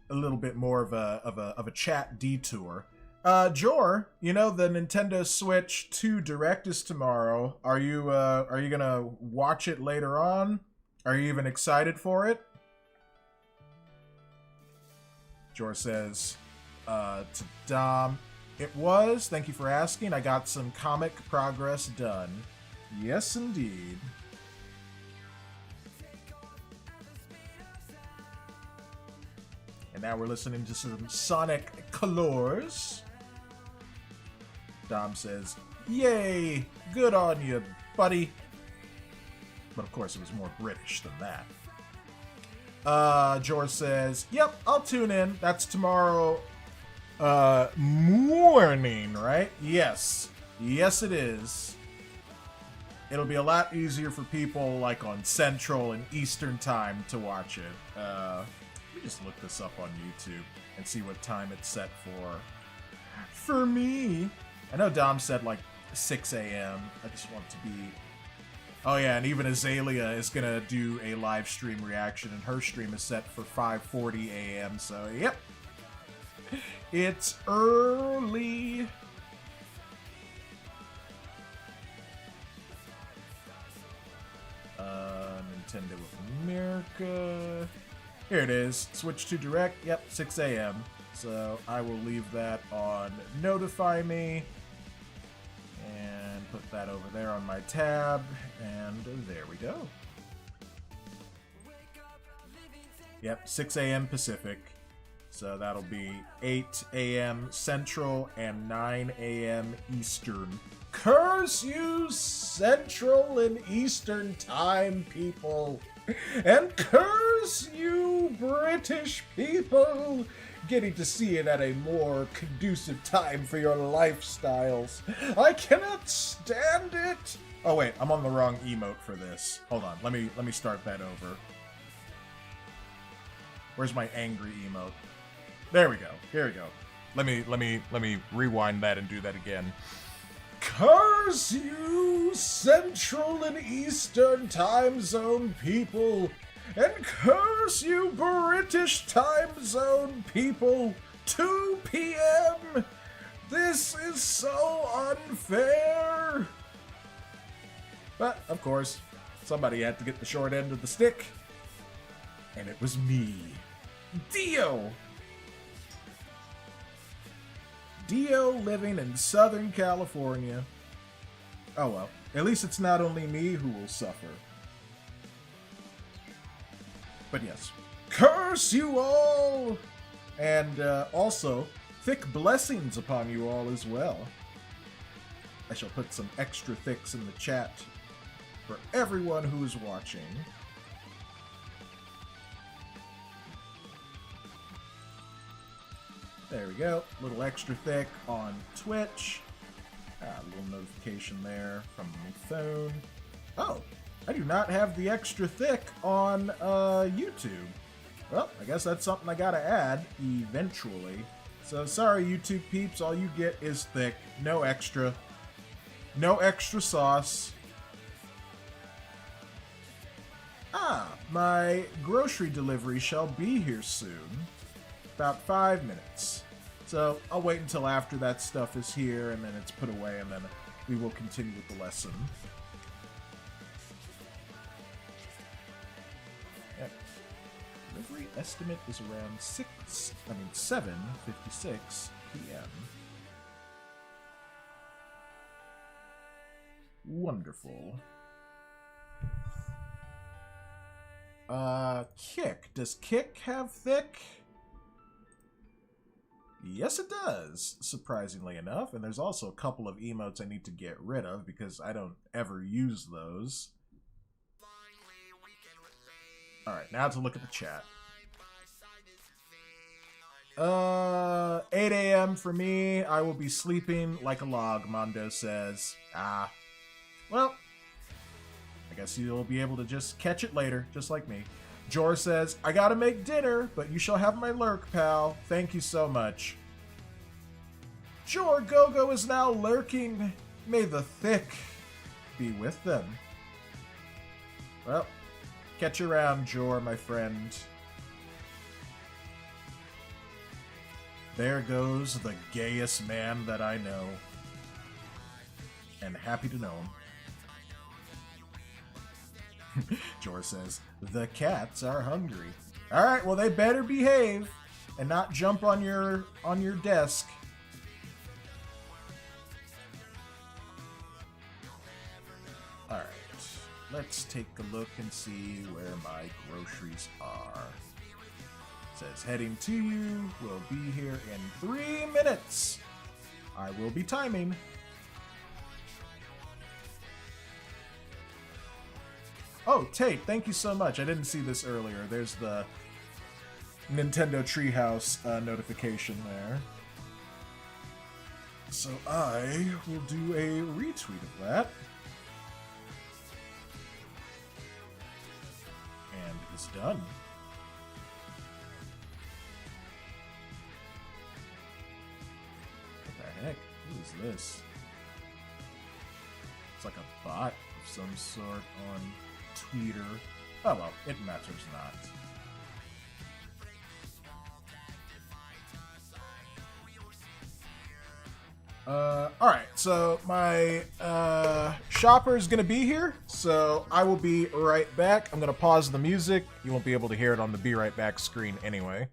bit more of a chat detour. Jor, you know the Nintendo Switch 2 Direct is tomorrow. Are you gonna watch it later on? Are you even excited for it? Jor says, to Dom, "It was. Thank you for asking. I got some comic progress done." Yes, indeed. And now we're listening to some Sonic Colors. Dom says, "Yay! Good on you, buddy." But of course it was more British than that. Jor says, "Yep, I'll tune in. That's tomorrow morning, right?" Yes. Yes, it is. It'll be a lot easier for people like on Central and Eastern time to watch it. Let me just look this up on YouTube and see what time it's set for. For me. I know Dom said like 6 a.m. I just want to be... Oh yeah, and even Azalea is gonna do a live stream reaction, and her stream is set for 5:40 a.m. So, yep. It's early. Nintendo of America. Here it is. Switch to direct. Yep, 6 a.m. So I will leave that on notify me. And put that over there on my tab. And there we go. Yep, 6 a.m. Pacific. So that'll be 8 a.m. Central and 9 a.m. Eastern. Curse you Central and Eastern time people! And curse you British people! Getting to see it at a more conducive time for your lifestyles. I cannot stand it! Oh wait, I'm on the wrong emote for this. Hold on, let me start that over. Where's my angry emote? There we go. Here we go. Let me rewind that and do that again. Curse you Central and Eastern time zone people, and curse you British time zone people. 2 p.m. This is so unfair. But of course, somebody had to get the short end of the stick, and it was me, Dio. Dio living in Southern California. Oh well, at least it's not only me who will suffer. But yes, curse you all! And also, thick blessings upon you all as well. I shall put some extra thicks in the chat for everyone who is watching. There we go. A little extra thick on Twitch. A little notification there from my phone. Oh, I do not have the extra thick on YouTube. Well, I guess that's something I gotta add eventually. So sorry, YouTube peeps. All you get is thick. No extra. No extra sauce. My grocery delivery shall be here soon. About 5 minutes. So I'll wait until after that stuff is here and then it's put away, and then we will continue with the lesson. Yep. Delivery estimate is around 7:56 p.m. Wonderful. Kick. Does Kick have thick? Yes, it does, surprisingly enough. And there's also a couple of emotes I need to get rid of because I don't ever use those. Alright, now to look at the chat. 8 a.m. for me. I will be sleeping like a log, Mondo says. Well, I guess you'll be able to just catch it later, just like me. Jor says, I gotta make dinner, but you shall have my lurk, pal. Thank you so much. Jor Gogo is now lurking. May the thick be with them. Well, catch you around, Jor, my friend. There goes the gayest man that I know. And happy to know him. Jor says, the cats are hungry. Alright, well they better behave and not jump on your desk. Alright, let's take a look and see where my groceries are. It says heading to you, will be here in 3 minutes. I will be timing. Oh, Tate, thank you so much. I didn't see this earlier. There's the Nintendo Treehouse notification there. So I will do a retweet of that. And it's done. What the heck? Who is this? It's like a bot of some sort on Twitter. Oh well, it matters not. All right, so my shopper is gonna be here, so I will be right back. I'm gonna pause the music. You won't be able to hear it on the be right back screen anyway.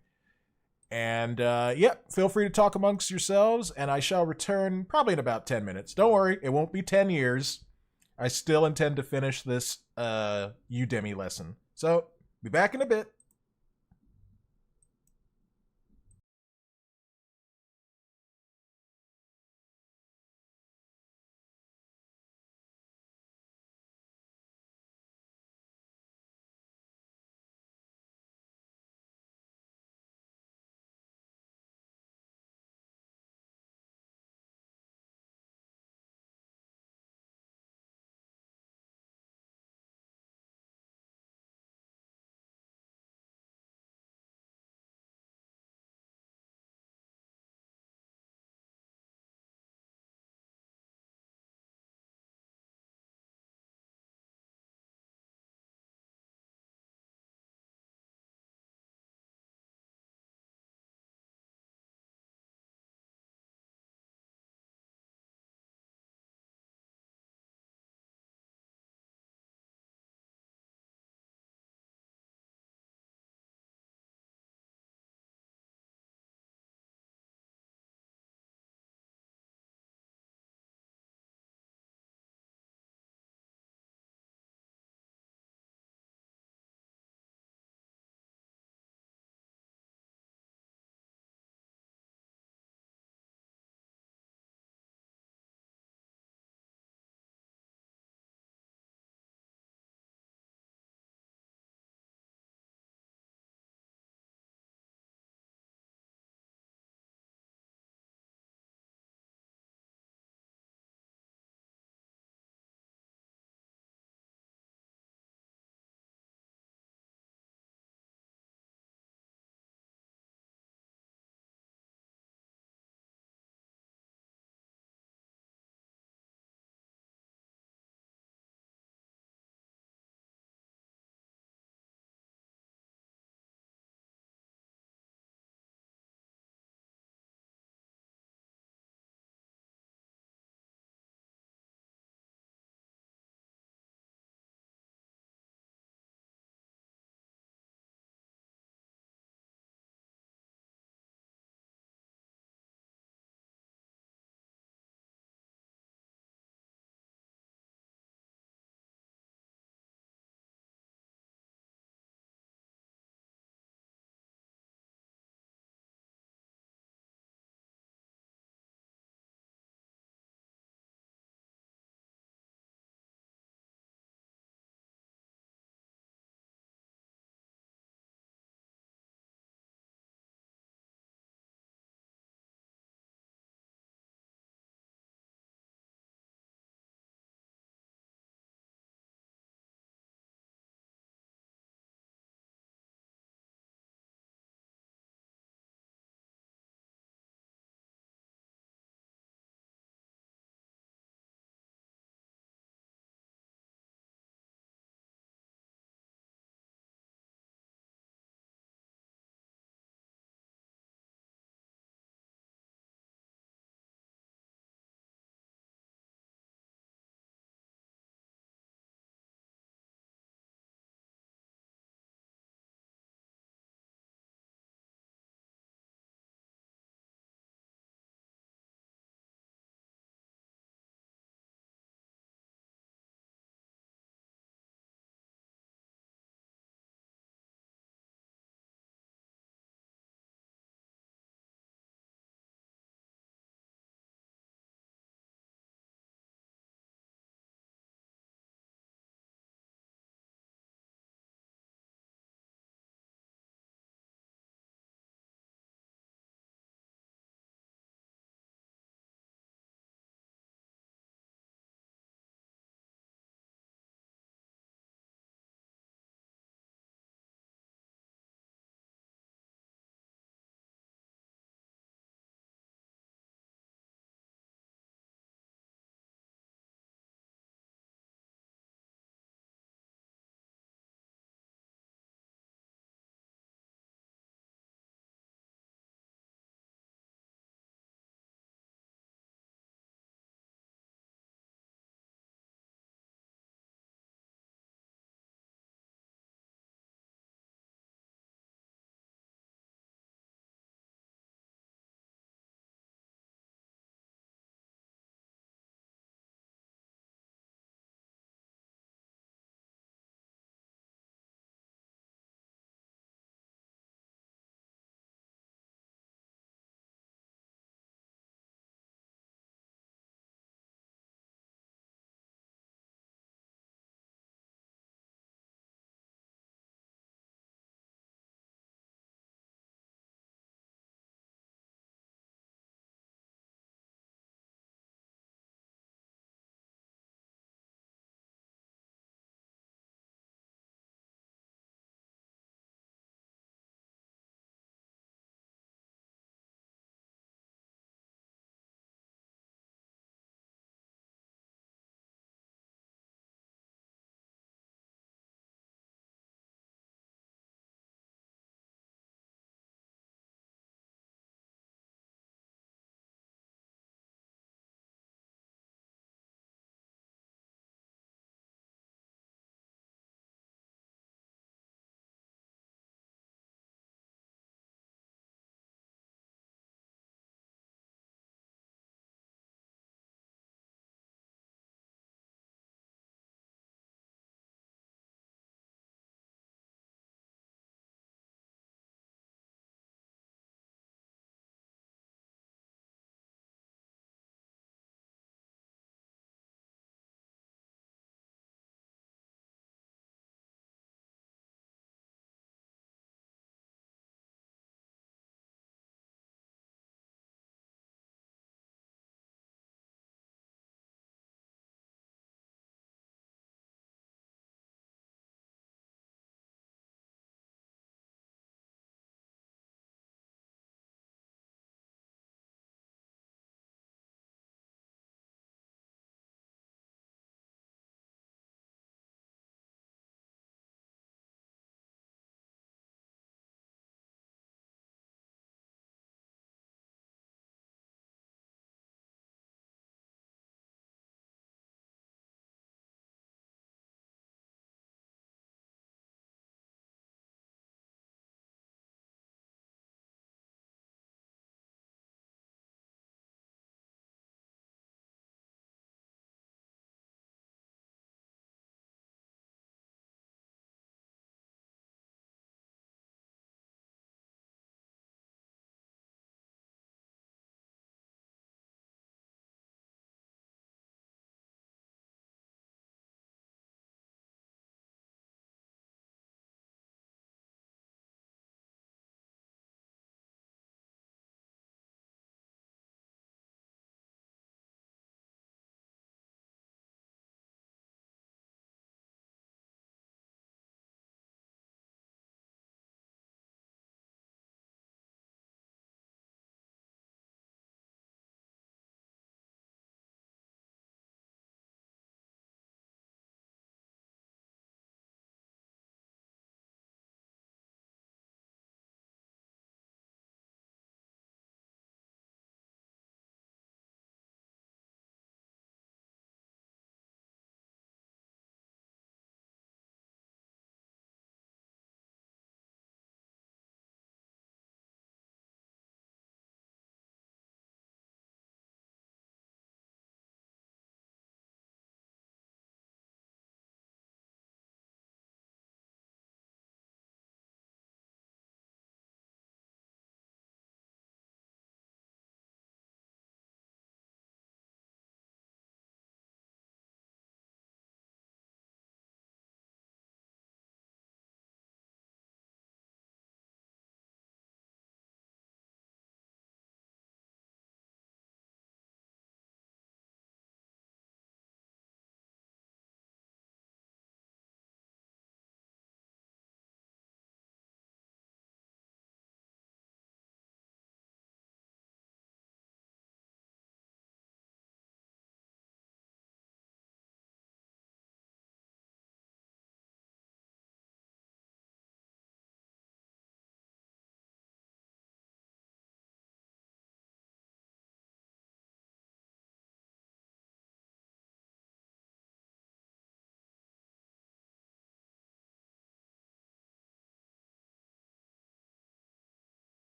And yep, feel free to talk amongst yourselves, and I shall return probably in about 10 minutes. Don't worry, it won't be 10 years. I still intend to finish this Udemy lesson. So, be back in a bit.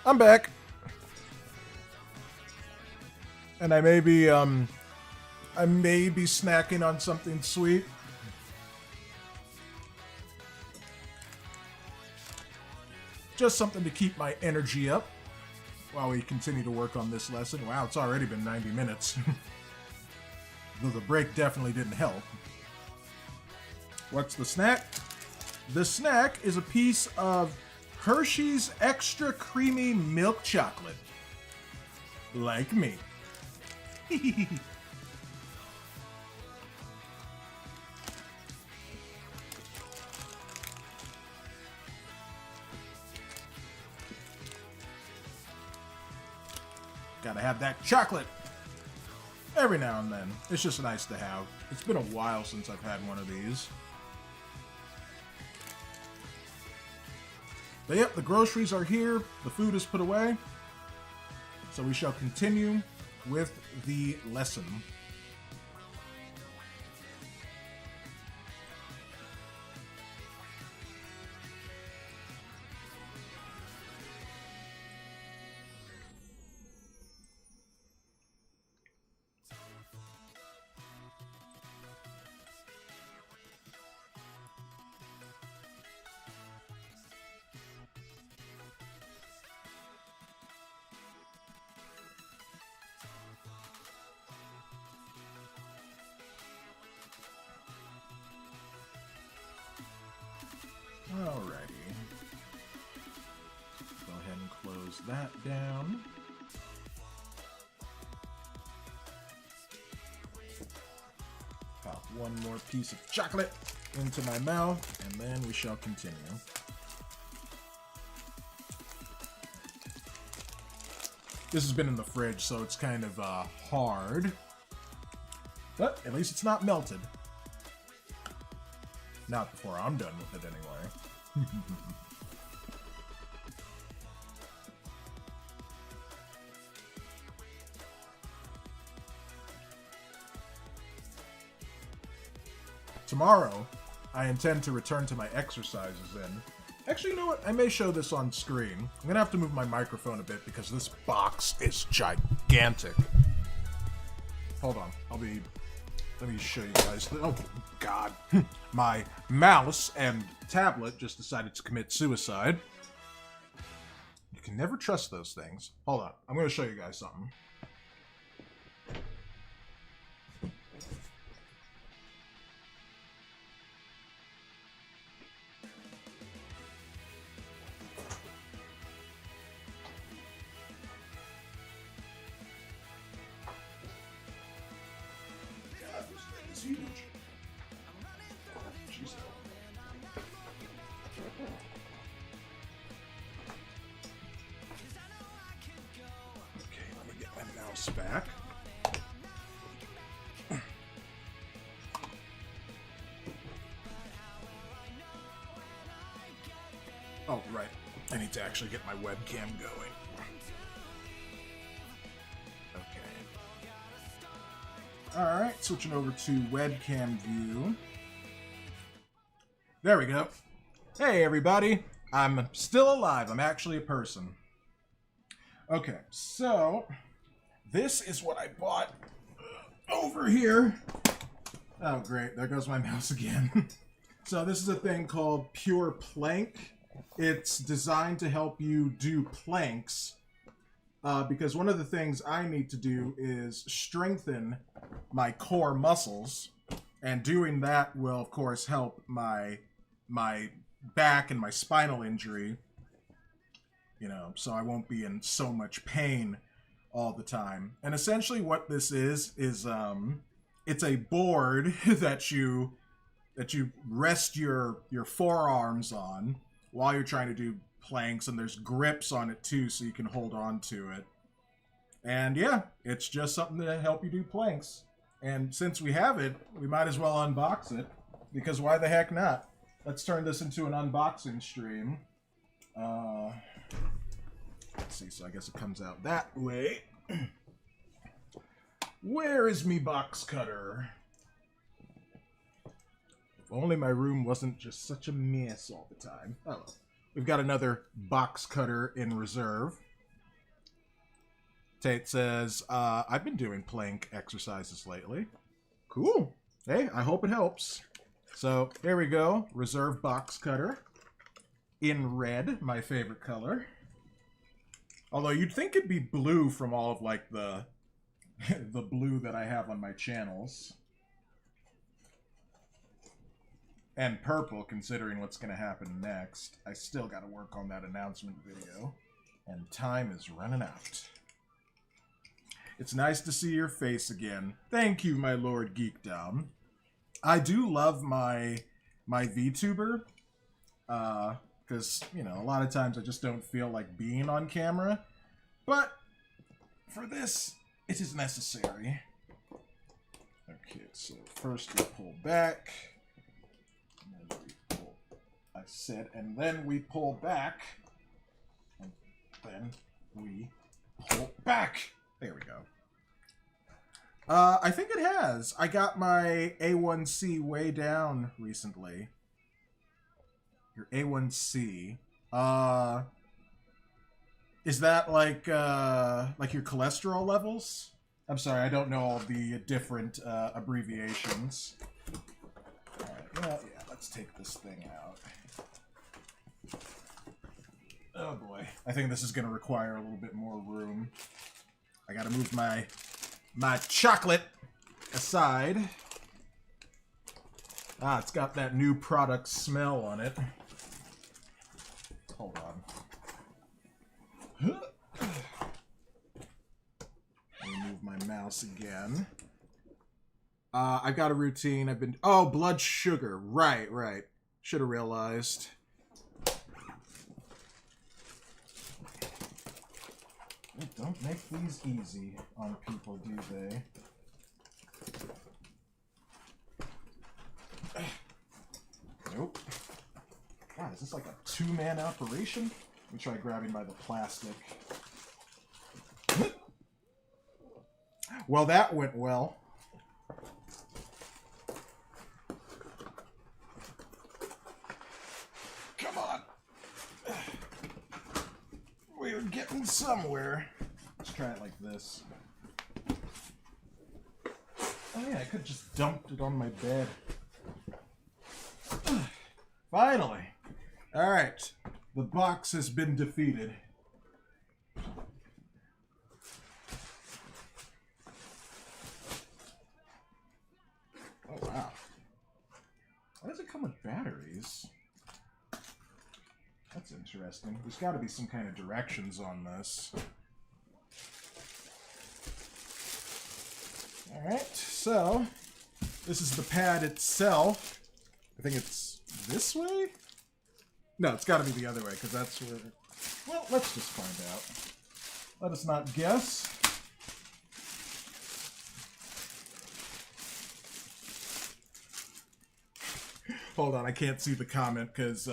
I'm back. And I may be snacking on something sweet. Just something to keep my energy up while we continue to work on this lesson. Wow, it's already been 90 minutes. Though the break definitely didn't help. What's the snack? The snack is a piece of Hershey's extra creamy milk chocolate. Like me. Gotta have that chocolate every now and then. It's just nice to have. It's been a while since I've had one of these. But yep, the groceries are here. The food is put away. So we shall continue with the lesson. Alrighty. Go ahead and close that down. Pop one more piece of chocolate into my mouth, and then we shall continue. This has been in the fridge, so it's kind of hard. But at least it's not melted. Not before I'm done with it, anyway. Tomorrow, I intend to return to my exercises in. Actually, you know what? I may show this on screen. I'm gonna have to move my microphone a bit because this box is gigantic. Hold on. Let me show you guys. Oh, God. My mouse and tablet just decided to commit suicide. You can never trust those things. Hold on. I'm going to show you guys something. Huge. Jeez. Okay, let me get my mouse back. Oh, right. I need to actually get my webcam going. Alright, switching over to webcam view. There we go. Hey everybody, I'm still alive. I'm actually a person. Okay, so this is what I bought over here. Oh great, there goes my mouse again. So this is a thing called Pure Plank. It's designed to help you do planks. Because one of the things I need to do is strengthen my core muscles, and doing that will, of course, help my back and my spinal injury, you know, so I won't be in so much pain all the time. And essentially what this is it's a board that you rest your forearms on while you're trying to do planks, and there's grips on it too so you can hold on to it. And yeah, it's just something to help you do planks. And since we have it, we might as well unbox it, because why the heck not? Let's turn this into an unboxing stream. Let's see, so I guess it comes out that way. Where is me box cutter? If only my room wasn't just such a mess all the time. Oh, we've got another box cutter in reserve. Tate says, I've been doing plank exercises lately. Cool. Hey, I hope it helps. So, here we go. Reserve box cutter. In red, my favorite color. Although you'd think it'd be blue from all of, like, the the blue that I have on my channels. And purple, considering what's going to happen next. I still got to work on that announcement video. And time is running out. It's nice to see your face again. Thank you, my Lord Geekdom. I do love my VTuber. Because, you know, a lot of times I just don't feel like being on camera. But for this, it is necessary. Okay, so first we pull back. And then we pull, I said, and then we pull back. And then we pull back. There we go. I think it has. I got my A1C way down recently. Your A1C. Is that like your cholesterol levels? I'm sorry, I don't know all the different abbreviations. Alright, well, yeah, let's take this thing out. Oh boy. I think this is going to require a little bit more room. I gotta move my chocolate aside. Ah, it's got that new product smell on it. Hold on. Let me move my mouse again. I've got a routine. I've been... Oh, blood sugar. Right. Should have realized. They don't make these easy on people, do they? Nope. God, is this like a two-man operation? Let me try grabbing by the plastic. Well, that went well. Come on. We're getting somewhere. Let's try it like this. Oh yeah, I could just dumped it on my bed. Finally. Alright. The box has been defeated. Oh wow. Why does it come with batteries? That's interesting. There's got to be some kind of directions on this. Alright, so this is the pad itself. I think it's this way? No, it's got to be the other way, because that's where... Well, let's just find out. Let us not guess. Hold on, I can't see the comment, because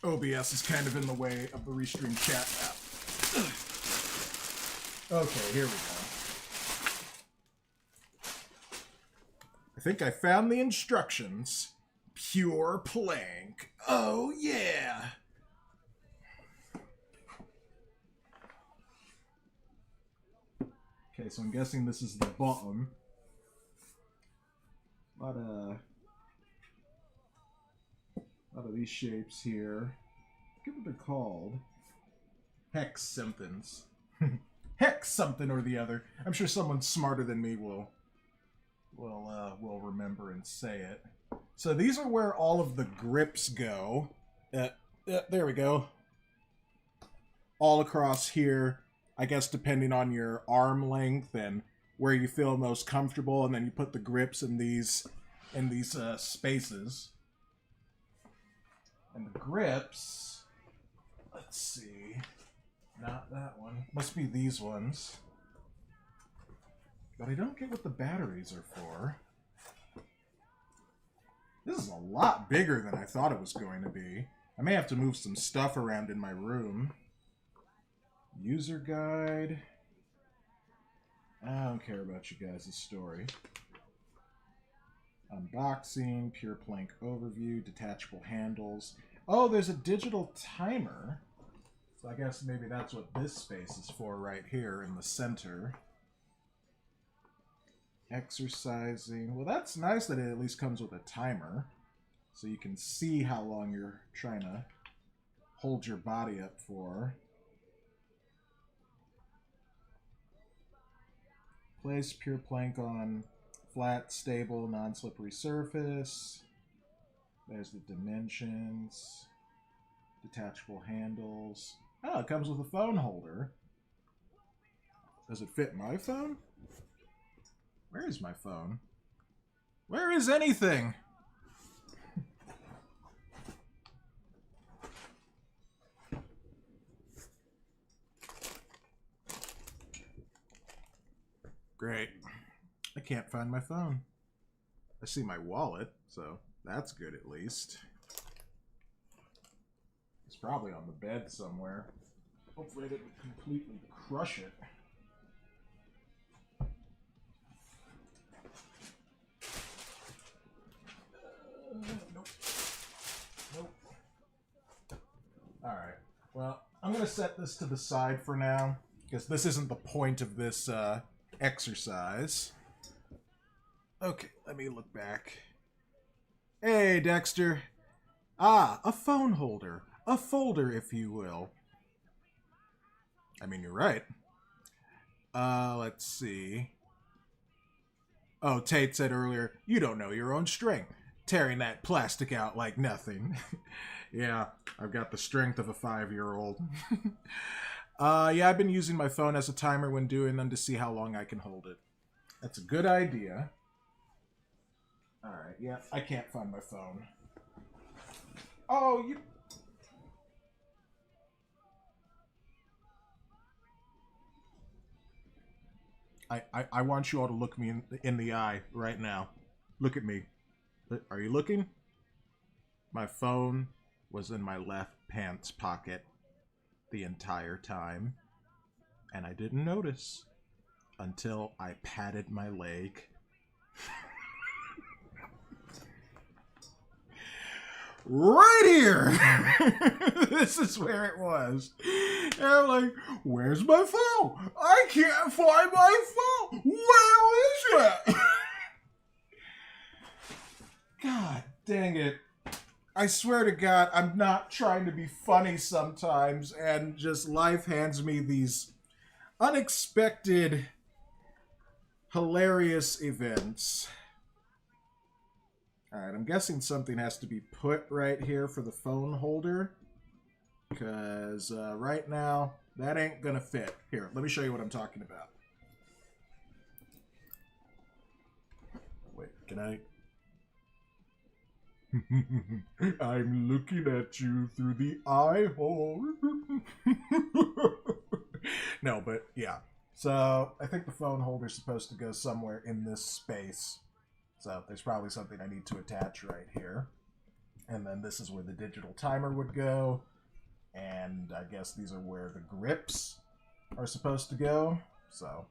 OBS is kind of in the way of the Restream chat app. Okay, here we go. I think I found the instructions. Pure plank. Oh, yeah. Okay, so I'm guessing this is the bottom. A lot of these shapes here. I forget what they're called. Hex somethings. Hex something or the other. I'm sure someone smarter than me will remember and say it. So these are where all of the grips go. There we go. All across here, I guess depending on your arm length and where you feel most comfortable, and then you put the grips in these spaces. And the grips, let's see, not that one. Must be these ones. But I don't get what the batteries are for. This is a lot bigger than I thought it was going to be. I may have to move some stuff around in my room. User guide. I don't care about you guys' story. Unboxing, pure plank overview, detachable handles. Oh, there's a digital timer. So I guess maybe that's what this space is for right here in the center. Exercising. Well, that's nice that it at least comes with a timer. So you can see how long you're trying to hold your body up for. Place pure plank on flat, stable, non-slippery surface. There's the dimensions. Detachable handles. Oh, it comes with a phone holder. Does it fit my phone? Where is my phone? Where is anything? Great. I can't find my phone. I see my wallet, so that's good at least. It's probably on the bed somewhere. Hopefully I didn't completely crush it. Nope. Nope. Alright. Well, I'm going to set this to the side for now, because this isn't the point of this exercise. Okay, let me look back. Hey, Dexter. Ah, a phone holder. A folder, if you will. I mean, you're right. Let's see. Oh, Tate said earlier, you don't know your own strength. Tearing that plastic out like nothing. Yeah, I've got the strength of a 5-year-old. Yeah, I've been using my phone as a timer when doing them to see how long I can hold it. That's a good idea. Alright, yeah, I can't find my phone. Oh, you... I want you all to look me in the eye right now. Look at me. Are you looking? My phone was in my left pants pocket the entire time. And I didn't notice until I patted my leg. Right here! This is where it was. And I'm like, where's my phone? I can't find my phone! Where is it? God dang it. I swear to God, I'm not trying to be funny sometimes, and just life hands me these unexpected, hilarious events. Alright, I'm guessing something has to be put right here for the phone holder, because right now, that ain't gonna fit. Here, let me show you what I'm talking about. Wait, can I... I'm looking at you through the eye hole. No, but yeah. So I think the phone holder's supposed to go somewhere in this space. So there's probably something I need to attach right here. And then this is where the digital timer would go. And I guess these are where the grips are supposed to go. So,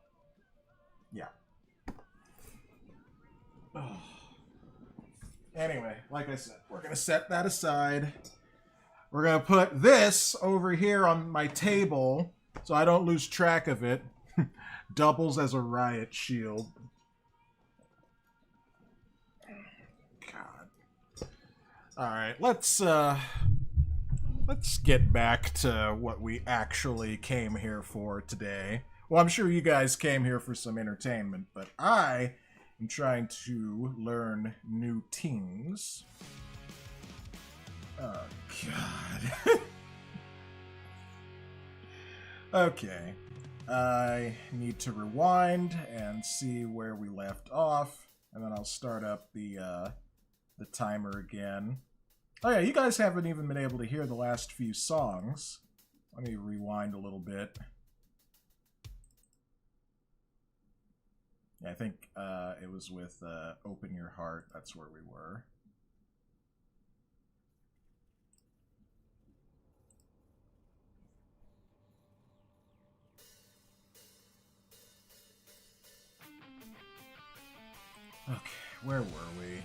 yeah. Anyway, like I said, we're going to set that aside. We're going to put this over here on my table so I don't lose track of it. Doubles as a riot shield. God. Alright, let's get back to what we actually came here for today. Well, I'm sure you guys came here for some entertainment, but I'm trying to learn new things. Oh, God. Okay. I need to rewind and see where we left off, and then I'll start up the timer again. Oh yeah, you guys haven't even been able to hear the last few songs. Let me rewind a little bit. Yeah, I think it was with Open Your Heart. That's where we were. Okay, where were we?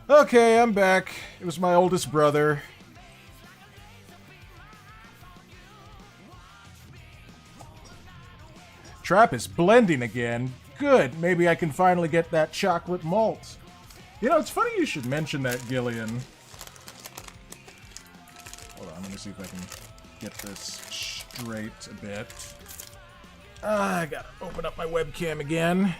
Okay, I'm back. It was my oldest brother. Trapp is blending again. Good. Maybe I can finally get that chocolate malt. You know, it's funny you should mention that, Gillian. Hold on, let me see if I can get this straight a bit. I gotta open up my webcam again.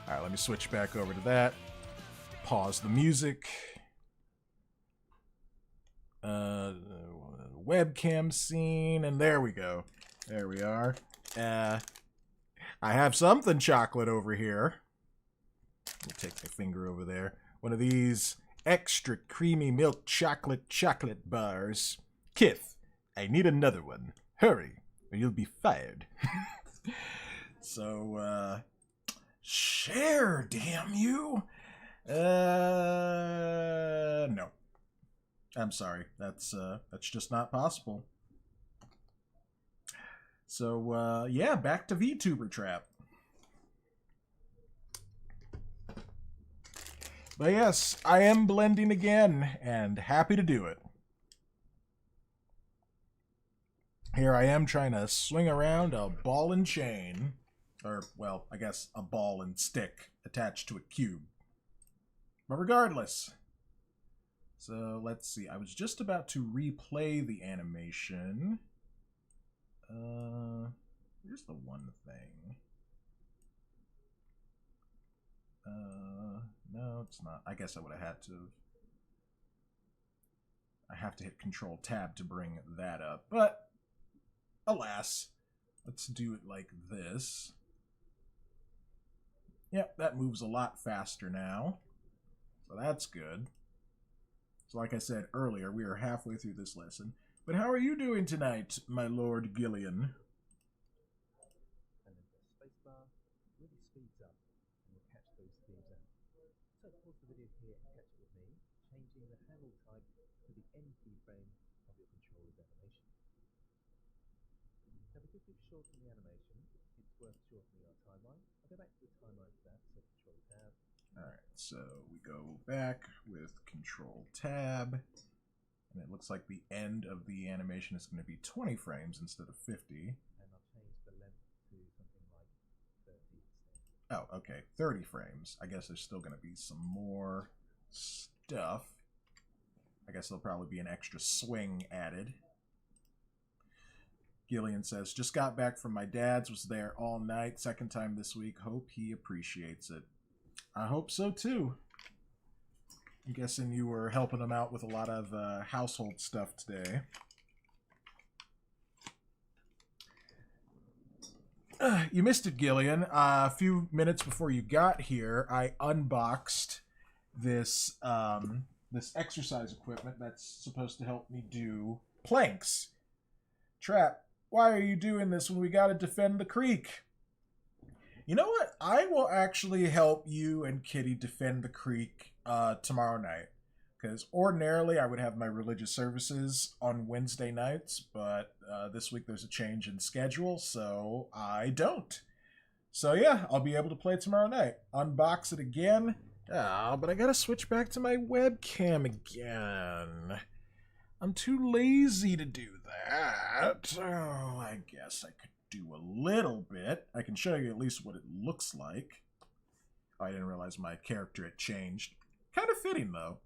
Alright, let me switch back over to that. Pause the music. Webcam scene, and there we go. There we are. I have something chocolate over here. Let me take my finger over there. One of these extra creamy milk chocolate bars. Kith, I need another one. Hurry, or you'll be fired. So, share, damn you. No. I'm sorry. That's just not possible. So, yeah, back to VTuber Trapp. But yes, I am blending again, and happy to do it. Here I am trying to swing around a ball and chain. Or, well, I guess a ball and stick attached to a cube. But regardless. So, let's see. I was just about to replay the animation. Here's the one thing. No, it's not. I guess I would have had to. I have to hit Control Tab to bring that up. But, alas, let's do it like this. Yep, that moves a lot faster now. So that's good. So like I said earlier, we are halfway through this lesson. But how are you doing tonight, my Lord Gillian? And then the spacebar really speeds up and will catch those themes out. So pause the video here and catch it with me, changing the handle type to the end keyframe of your controller's animation. Now because we've shortened the animation, it's worth shortening our timeline. I'll go back to the timeline for that, so Control Tab. Alright, so we go back with Control Tab. And it looks like the end of the animation is going to be 20 frames instead of 50. And I'll change the length to something like 30 instead. Oh, okay. 30 frames. I guess there's still going to be some more stuff. I guess there'll probably be an extra swing added. Gillian says, just got back from my dad's, was there all night, second time this week. Hope he appreciates it. I hope so too. I'm guessing you were helping him out with a lot of household stuff today. You missed it, Gillian. A few minutes before you got here, I unboxed this this exercise equipment that's supposed to help me do planks. Trapp, why are you doing this when we gotta defend the creek? You know what? I will actually help you and Kitty defend the creek tomorrow night. Because ordinarily I would have my religious services on Wednesday nights, but this week there's a change in schedule, so I don't. So yeah, I'll be able to play tomorrow night. Unbox it again. Oh, but I gotta switch back to my webcam again. I'm too lazy to do that. Oh, I guess I could do a little bit. I can show you at least what it looks like. Oh, I didn't realize my character had changed. Kind of fitting, though.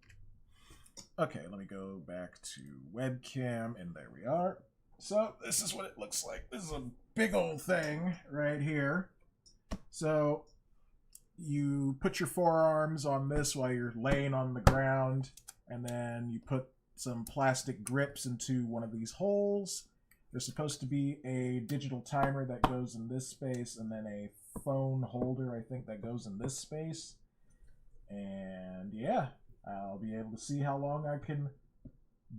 Okay, let me go back to webcam, and there we are. So, this is what it looks like. This is a big old thing right here. So, you put your forearms on this while you're laying on the ground, and then you put some plastic grips into one of these holes. There's supposed to be a digital timer that goes in this space, and then a phone holder, I think, that goes in this space. And yeah, I'll be able to see how long I can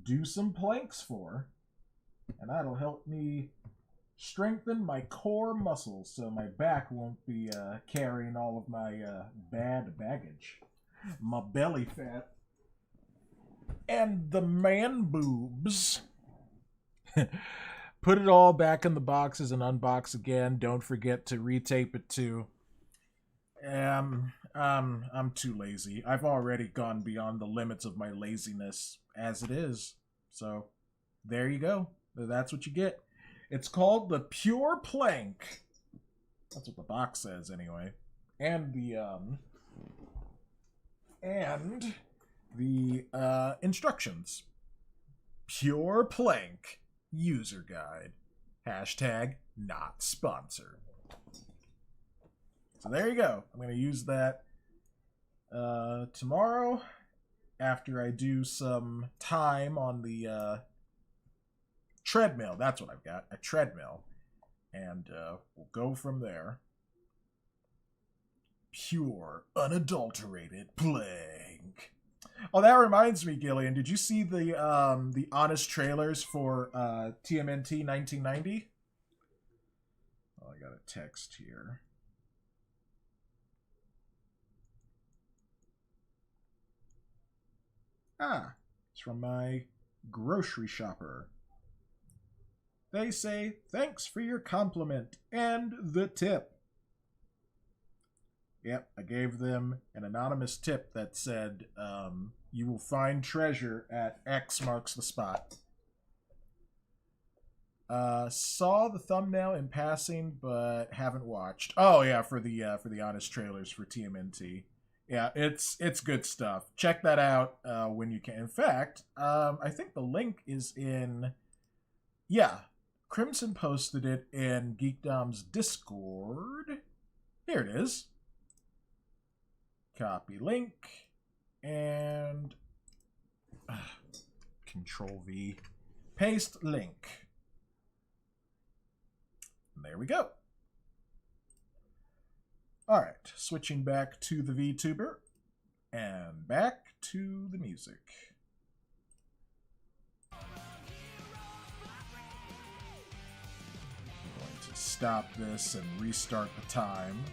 do some planks for. And that'll help me strengthen my core muscles so my back won't be carrying all of my bad baggage. My belly fat. And the man boobs. Put it all back in the boxes and unbox again. Don't forget to retape it too. I'm too lazy. I've already gone beyond the limits of my laziness as it is. So, there you go. That's what you get. It's called the Pure Plank. That's what the box says, anyway. And the instructions. Pure Plank User Guide. Hashtag not sponsored. So there you go. I'm going to use that tomorrow after I do some time on the treadmill. That's what I've got, a treadmill. And we'll go from there. Pure, unadulterated plank. Oh, that reminds me, Gillian. Did you see the honest trailers for TMNT 1990? Oh, I got a text here. Ah, it's from my grocery shopper. They say, thanks for your compliment and the tip. Yep, I gave them an anonymous tip that said, you will find treasure at X marks the spot. Saw the thumbnail in passing, but haven't watched. Oh yeah, for the honest trailers for TMNT. Yeah, it's good stuff. Check that out when you can. In fact, I think the link is in. Yeah, Crimson posted it in Geekdom's Discord. Here it is. Copy link and Control V, paste link. And there we go. All right, switching back to the VTuber and back to the music. I'm going to stop this and restart the time.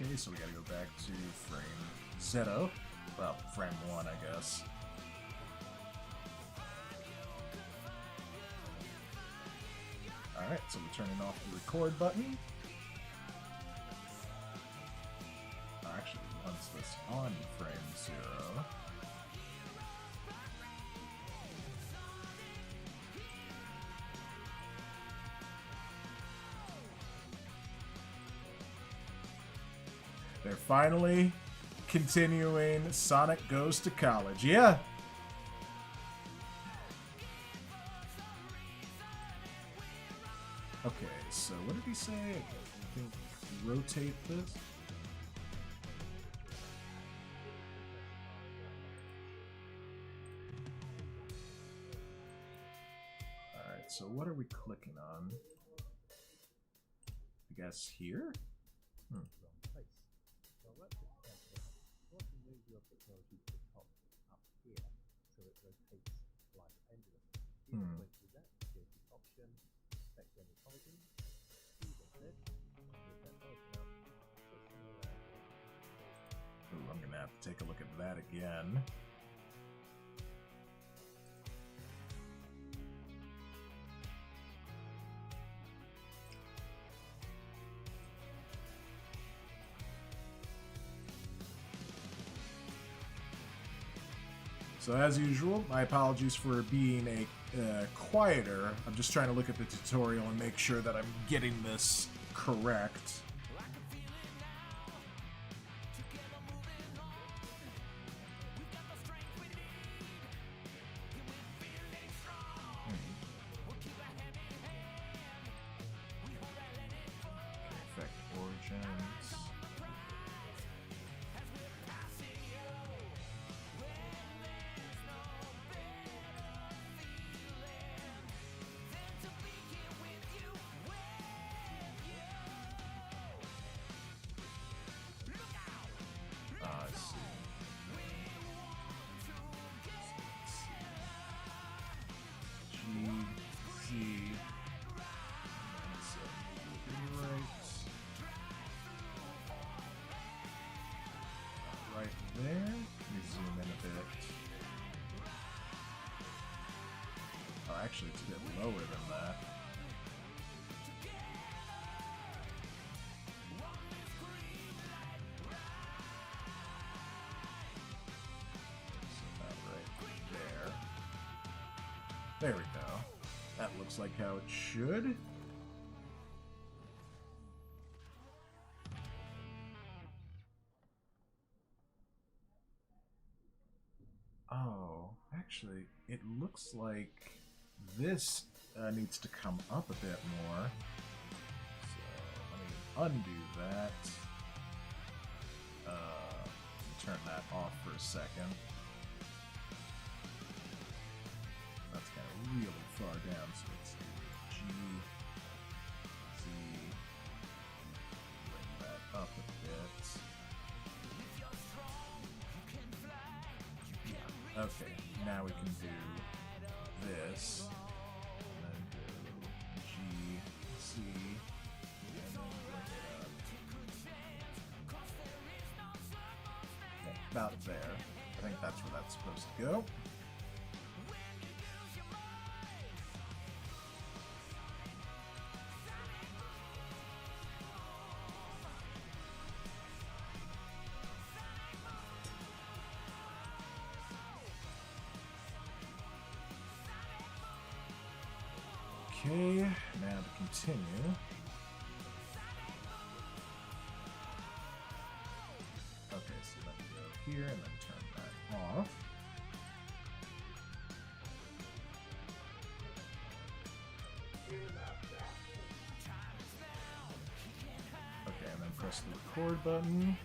Okay, so we gotta go back to frame 0. Well, frame 1, I guess. Alright, so we're turning off the record button. Actually, once this on frame 0. They're finally continuing Sonic Goes to College. Yeah. Okay, so what did he say? I think rotate this. Alright, so what are we clicking on? I guess here? Ooh, I'm gonna have to take a look at that again. So as usual, my apologies for being a quieter. I'm just trying to look at the tutorial and make sure that I'm getting this correct. Effect origins. right there. Let me zoom in a bit. Oh, actually, it's a bit lower than that. So about right there. There we go. That looks like how it should. Oh, actually, it looks like this needs to come up a bit more. So let me undo that. Turn that off for a second. That's kind of really far down, so let's do G, Z, bring that up a bit. Yeah, okay, now we can do this, and then do G, C, and then bring it up. Yeah, about there. I think that's where that's supposed to go. Okay, now to continue. Okay, so let me go here and then turn that off. Okay, and then press the record button.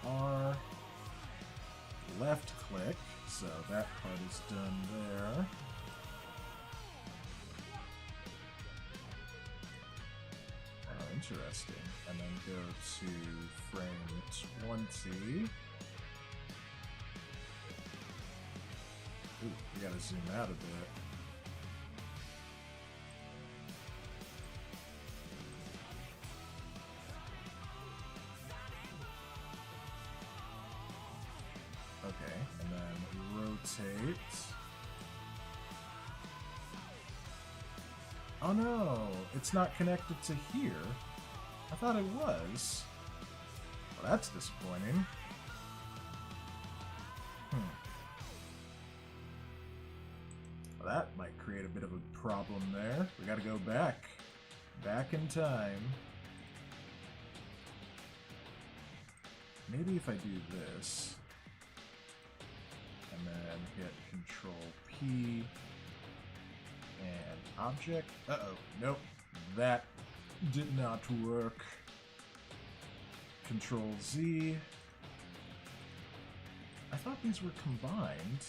R, left click, so that part is done there. Oh, interesting. And then go to frame 20. Ooh, we gotta zoom out a bit. Okay, and then rotate. Oh no, it's not connected to here. I thought it was. Well, that's disappointing. Well, that might create a bit of a problem there. We gotta go back. Back in time. Maybe if I do this. And then hit Control P and Object. Uh-oh, nope, that did not work. Control Z. I thought these were combined.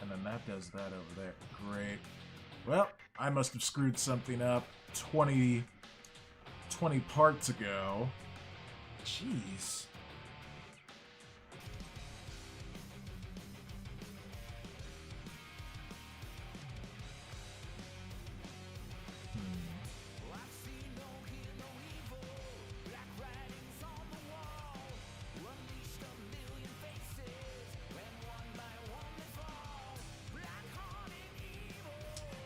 And then that does that over there. Great. Well, I must have screwed something up 20 parts ago. Jeez.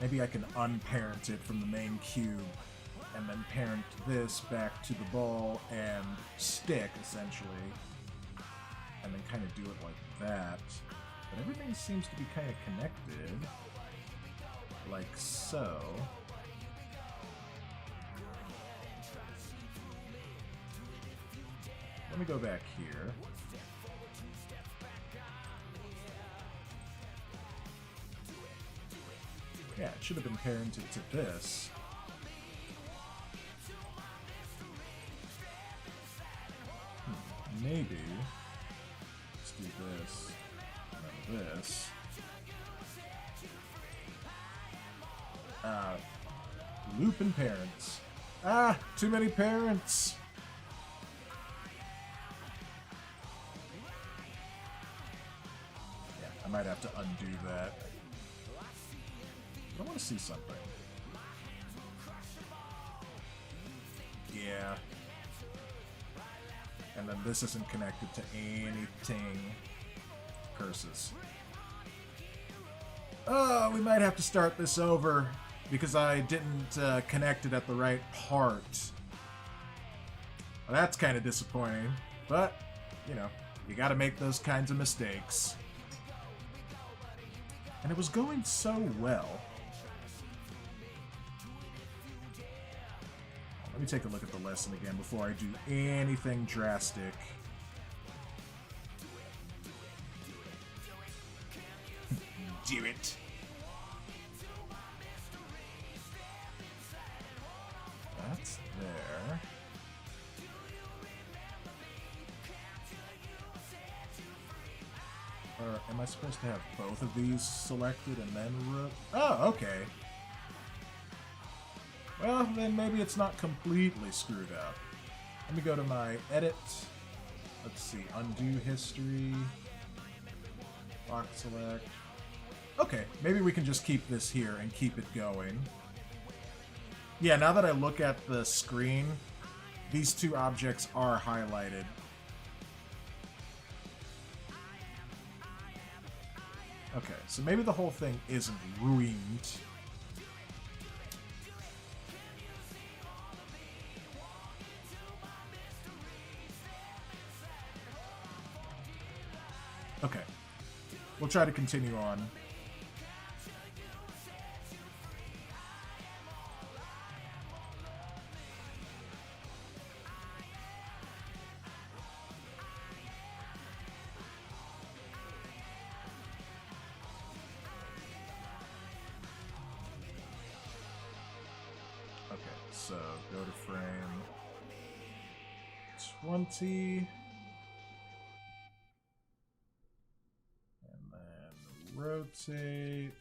Maybe I can unparent it from the main cube and then parent this back to the ball and stick, essentially. And then kind of do it like that. But everything seems to be kind of connected. Like so. Let me go back here. Yeah, it should have been parented to this. maybe let's do this and then this. Loop and parents. Ah, too many parents. Yeah, I might have to undo that. I want to see something. Yeah. And then this isn't connected to anything. Curses. Oh, we might have to start this over because I didn't connect it at the right part. Well, that's kind of disappointing, but, you know, you gotta make those kinds of mistakes. And it was going so well. Let me take a look at the lesson again before I do anything drastic. Do it. That's there. Or am I supposed to have both of these selected and then oh, okay. Well, then maybe it's not completely screwed up. Let me go to my edit. Let's see, undo history. Lock select. Okay, maybe we can just keep this here and keep it going. Yeah, now that I look at the screen, these two objects are highlighted. Okay, so maybe the whole thing isn't ruined. Okay, we'll try to continue on. Okay, so go to frame 20. Rotate.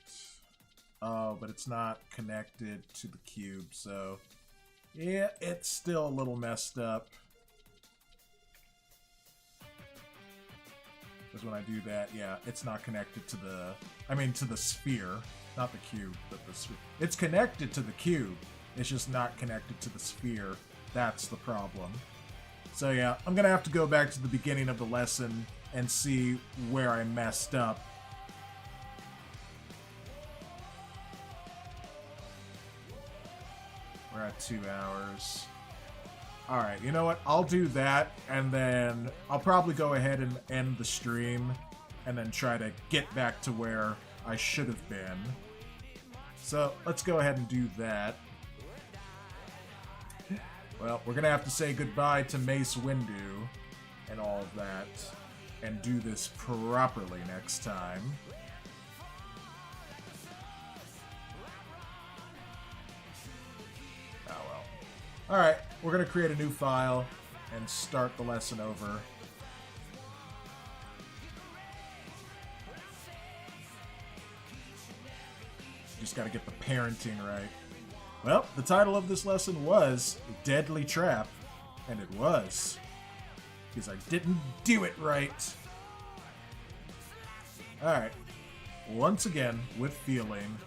Oh, but it's not connected to the cube, so yeah, it's still a little messed up. Because when I do that, yeah, it's not connected to to the sphere, not the cube, but the sphere. It's connected to the cube. It's just not connected to the sphere. That's the problem. So yeah, I'm gonna have to go back to the beginning of the lesson and see where I messed up. We're at 2 hours. Alright, you know what? I'll do that, and then I'll probably go ahead and end the stream, and then try to get back to where I should have been. So, let's go ahead and do that. Well, we're gonna have to say goodbye to Mace Windu, and all of that, and do this properly next time. Alright, we're going to create a new file and start the lesson over. Just got to get the parenting right. Well, the title of this lesson was Deadly Trap, and it was. Because I didn't do it right. Alright, once again, with feeling.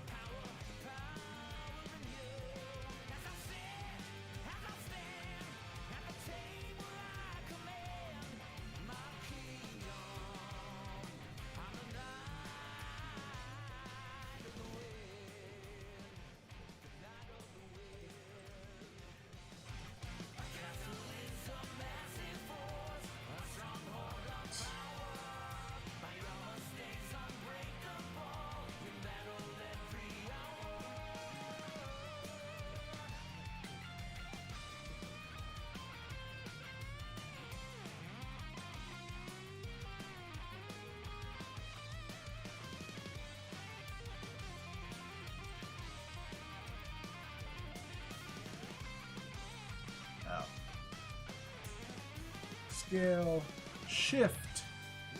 Scale, Shift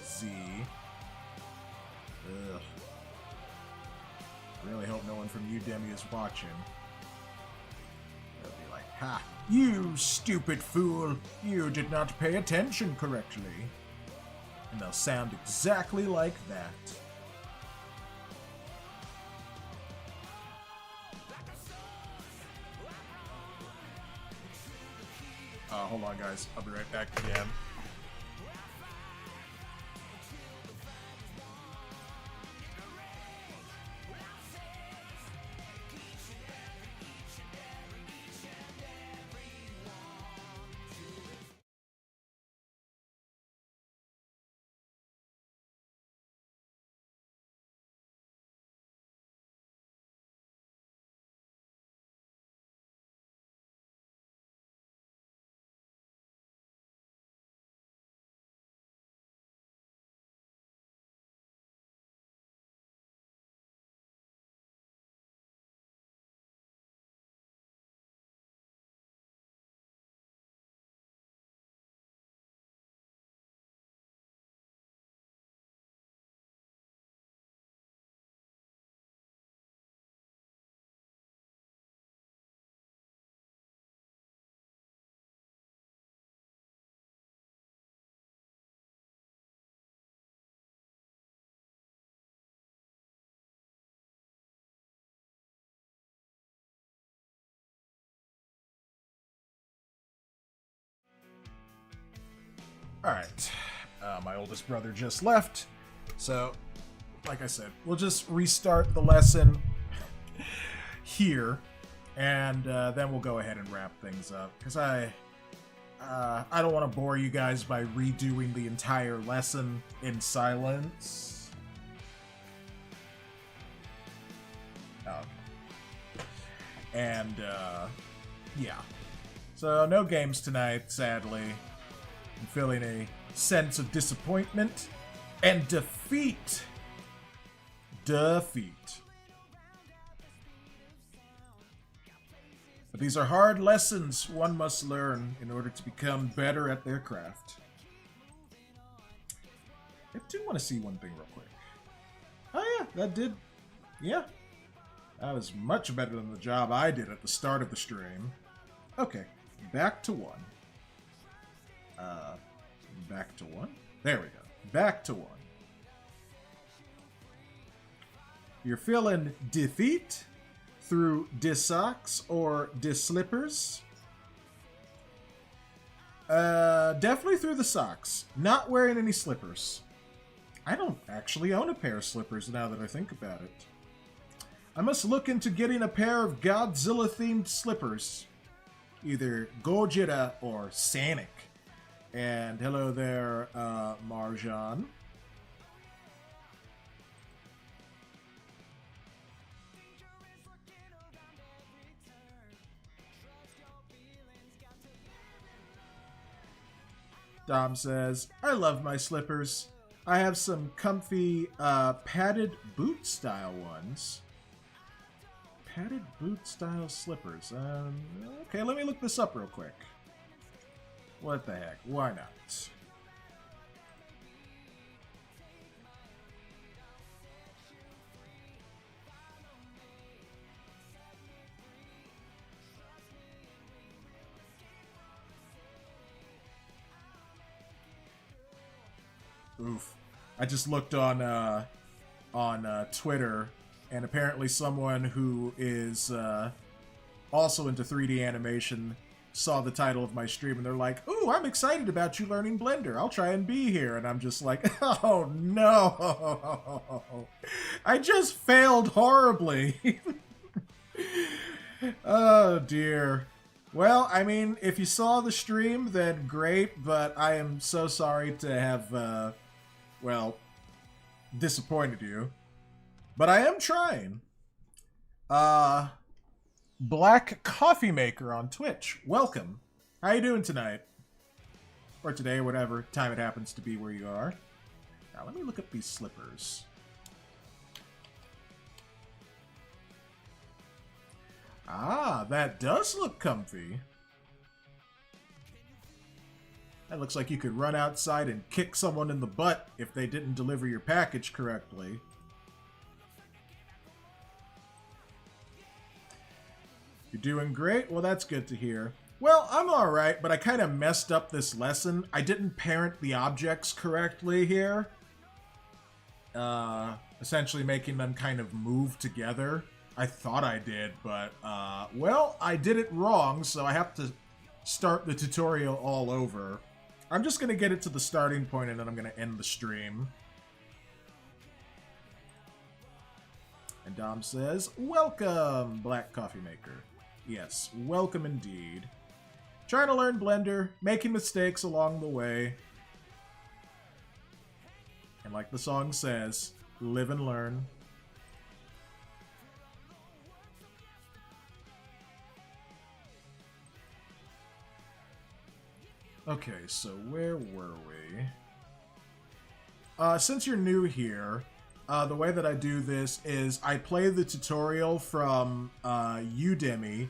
Z. Ugh. Really hope no one from Udemy is watching. They'll be like, ha, you stupid fool, you did not pay attention correctly. And they'll sound exactly like that. Hold on, guys. I'll be right back again. Alright, my oldest brother just left, so, like I said, we'll just restart the lesson here, and then we'll go ahead and wrap things up, because I don't want to bore you guys by redoing the entire lesson in silence. And, yeah. So, no games tonight, sadly. I'm feeling a sense of disappointment and defeat. Defeat. But these are hard lessons one must learn in order to become better at their craft. I do want to see one thing real quick. Oh yeah, that did. Yeah. That was much better than the job I did at the start of the stream. Okay, back to one. Back to one. There we go. Back to one. You're feeling defeat through dis-socks or dis-slippers? Definitely through the socks. Not wearing any slippers. I don't actually own a pair of slippers now that I think about it. I must look into getting a pair of Godzilla-themed slippers. Either Gojira or Sonic. And hello there, Marjan. Dom says, I love my slippers. I have some comfy, padded boot-style ones. Padded boot-style slippers. Okay, let me look this up real quick. What the heck? Why not? Oof. I just looked on Twitter, and apparently someone who is also into 3D animation saw the title of my stream, and they're like, ooh, I'm excited about you learning Blender. I'll try and be here. And I'm just like, oh, no. I just failed horribly. Oh, dear. Well, I mean, if you saw the stream, then great, but I am so sorry to have, well, disappointed you. But I am trying. Black Coffee Maker on Twitch. Welcome. How you doing tonight? Or today, or whatever time it happens to be where you are. Now, let me look up these slippers. Ah, that does look comfy. That looks like you could run outside and kick someone in the butt if they didn't deliver your package correctly. You're doing great? Well, that's good to hear. Well, I'm alright, but I kind of messed up this lesson. I didn't parent the objects correctly here. Essentially making them kind of move together. I thought I did, but, well, I did it wrong, so I have to start the tutorial all over. I'm just going to get it to the starting point, and then I'm going to end the stream. And Dom says, welcome, Black Coffee Maker. Yes, welcome indeed. Trying to learn Blender, making mistakes along the way. And like the song says, live and learn. Okay, so where were we? Since you're new here, the way that I do this is I play the tutorial from Udemy,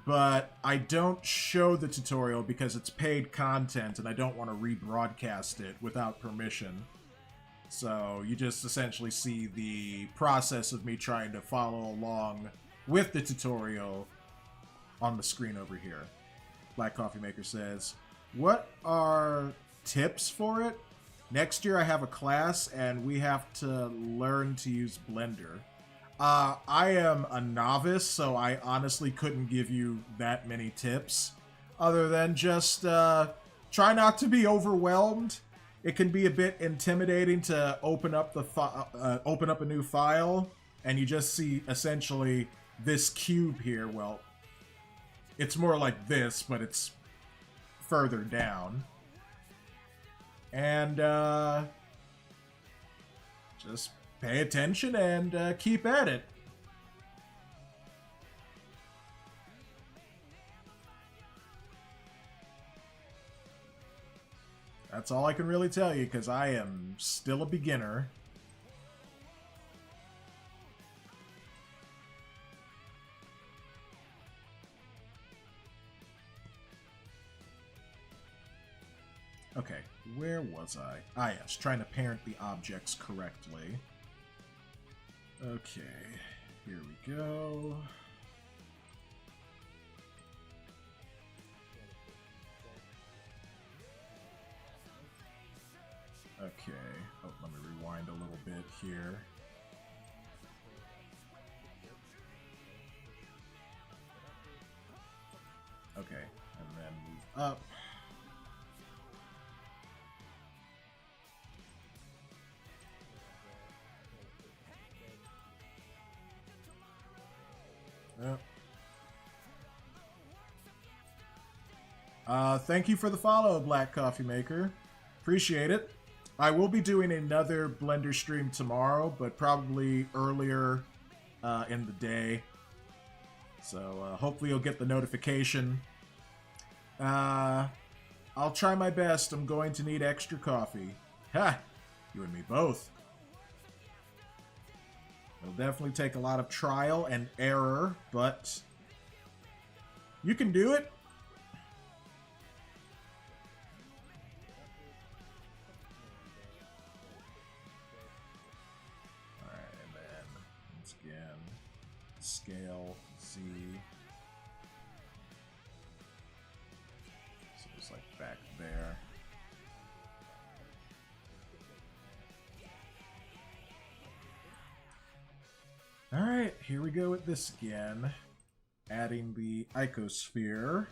but I don't show the tutorial because it's paid content and I don't want to rebroadcast it without permission. So you just essentially see the process of me trying to follow along with the tutorial on the screen over here. Black Coffee Maker says, what are tips for it? Next year I have a class and we have to learn to use Blender. I am a novice, so I honestly couldn't give you that many tips. Other than just try not to be overwhelmed. It can be a bit intimidating to open up a new file, and you just see essentially this cube here. Well, it's more like this, but it's further down. And just pay attention and keep at it. That's all I can really tell you, because I am still a beginner. Okay, where was I? Ah, yes, trying to parent the objects correctly. Okay, here we go. Okay, oh, let me rewind a little bit here. Okay, and then move up. Thank you for the follow, Black Coffee Maker. Appreciate it. I will be doing another Blender stream tomorrow, but probably earlier in the day. So hopefully you'll get the notification. I'll try my best. I'm going to need extra coffee. Ha! You and me both. It'll definitely take a lot of trial and error, but you can do it. Alright, and then once again, scale Z. So it's like back there. Alright, here we go with this again. Adding the icosphere.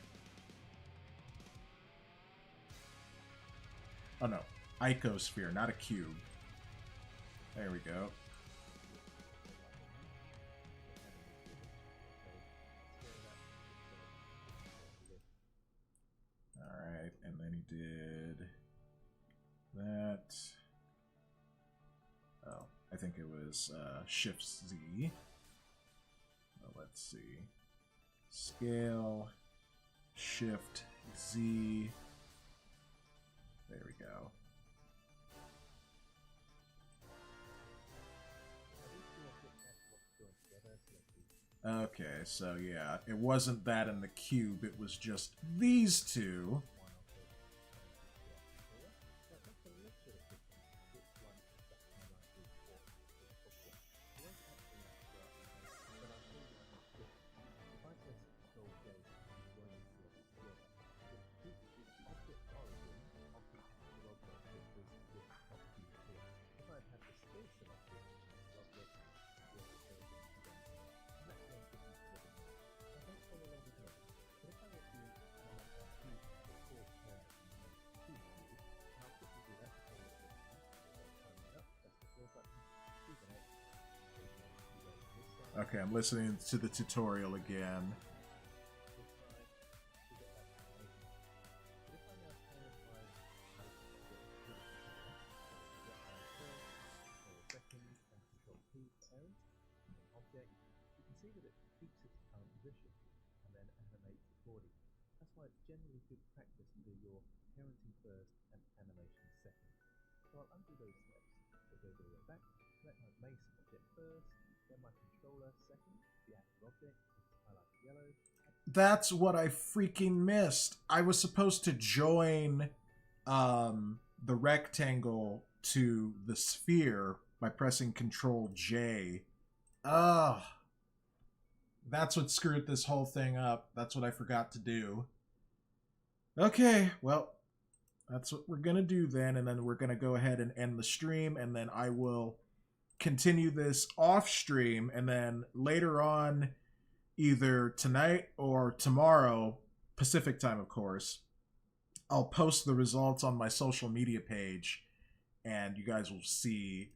Oh no, icosphere, not a cube. There we go. Alright, and then he did that. Oh, I think it was Shift Z. Well, let's see. Scale, Shift Z. There we go. Okay, so yeah, it wasn't that in the cube, it was just these two. Okay, I'm listening to the tutorial again. That's why it's generally good practice to do your parenting first and animation second. So I'll undo those steps. So go the way back, select my mace object first, then my controller second, the active object, which is highlighted yellow. That's what I freaking missed. I was supposed to join the rectangle to the sphere by pressing Control J. Ugh. That's what screwed this whole thing up. That's what I forgot to do. Okay, well, that's what we're going to do then, and then we're going to go ahead and end the stream, and then I will continue this off stream, and then later on, either tonight or tomorrow, Pacific time, of course, I'll post the results on my social media page, and you guys will see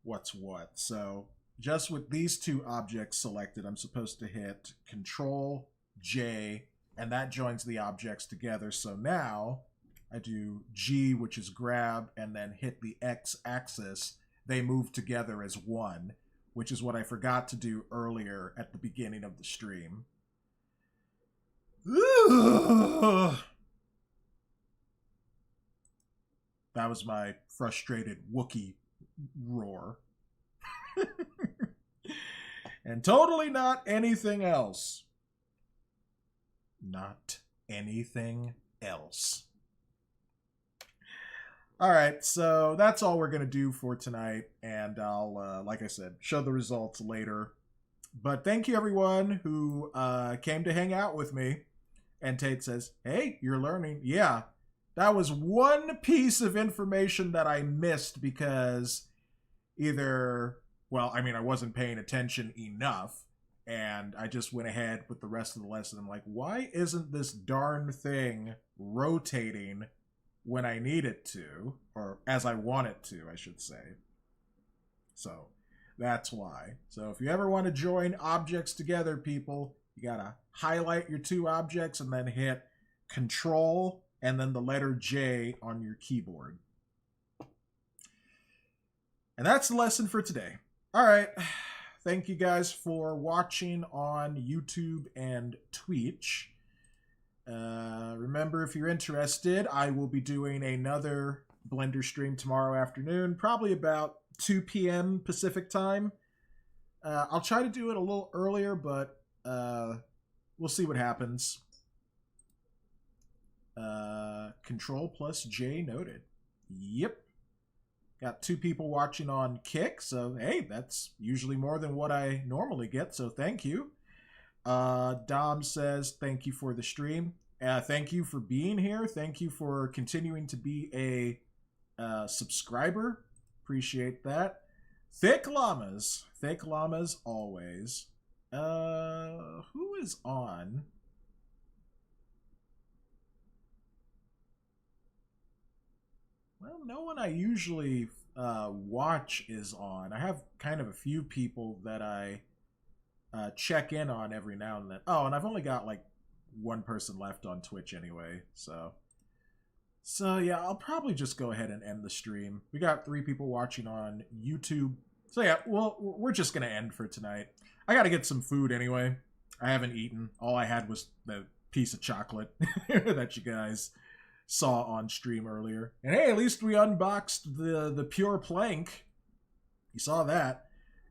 what's what. So just with these two objects selected, I'm supposed to hit Control J, and that joins the objects together. So now I do G, which is grab, and then hit the X axis. They move together as one, which is what I forgot to do earlier at the beginning of the stream. Ugh. That was my frustrated Wookiee roar. And totally not anything else. Not anything else. All right, so that's all we're going to do for tonight, and I'll, like I said, show the results later. But thank you, everyone who came to hang out with me. And Tate says, hey, you're learning. Yeah, that was one piece of information that I missed because either, well, I mean, I wasn't paying attention enough, and I just went ahead with the rest of the lesson. I'm like, why isn't this darn thing rotating when I need it to, or as I want it to, I should say. So that's why. So if you ever want to join objects together, people, you gotta highlight your two objects and then hit Control and then the letter J on your keyboard. And that's the lesson for today. All right. Thank you guys for watching on YouTube and Twitch. Remember, if you're interested, I will be doing another Blender stream tomorrow afternoon, probably about 2 p.m. Pacific time. I'll try to do it a little earlier, but we'll see what happens. Control plus J noted. Yep. Got 2 people watching on Kick, so hey, that's usually more than what I normally get, so thank you. Dom says, thank you for the stream. Thank you for being here. Thank you for continuing to be a subscriber. Appreciate that. Thick Llamas always. Who is on? Well, no one I usually watch is on. I have kind of a few people that I check in on every now and then. Oh, and I've only got like 1 person left on Twitch anyway, so yeah, I'll probably just go ahead and end the stream. We got 3 people watching on YouTube, so yeah, well, we're just gonna end for tonight. I gotta get some food anyway. I haven't eaten. All I had was the piece of chocolate that you guys saw on stream earlier. And hey, at least we unboxed the pure plank. You saw that.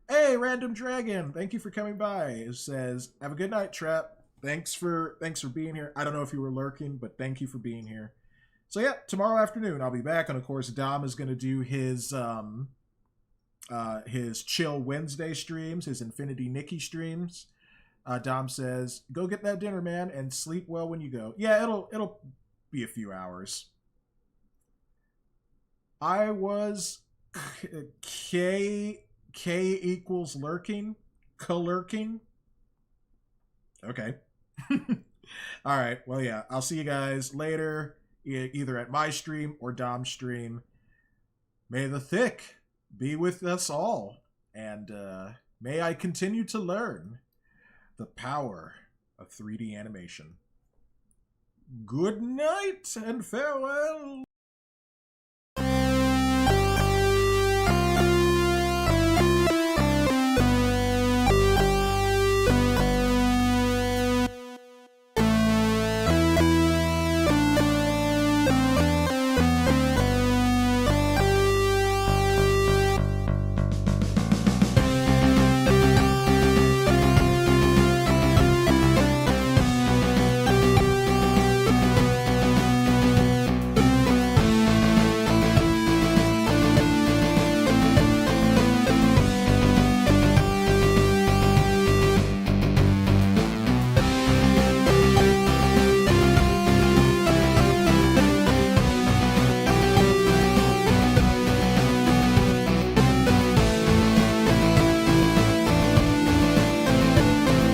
Hey, Random Dragon, thank you for coming by. It says, have a good night, Trap. Thanks for being here. I don't know if you were lurking, but thank you for being here. So yeah, tomorrow afternoon I'll be back, and of course Dom is going to do his Chill Wednesday streams, his Infinity Nikki streams. Dom says, go get that dinner, man, and sleep well when you go. Yeah, it'll be a few hours. I was K equals lurking, lurking. Okay. All right. Well, yeah. I'll see you guys later, either at my stream or Dom's stream. May the thick be with us all, and May I continue to learn the power of 3D animation. Good night and farewell.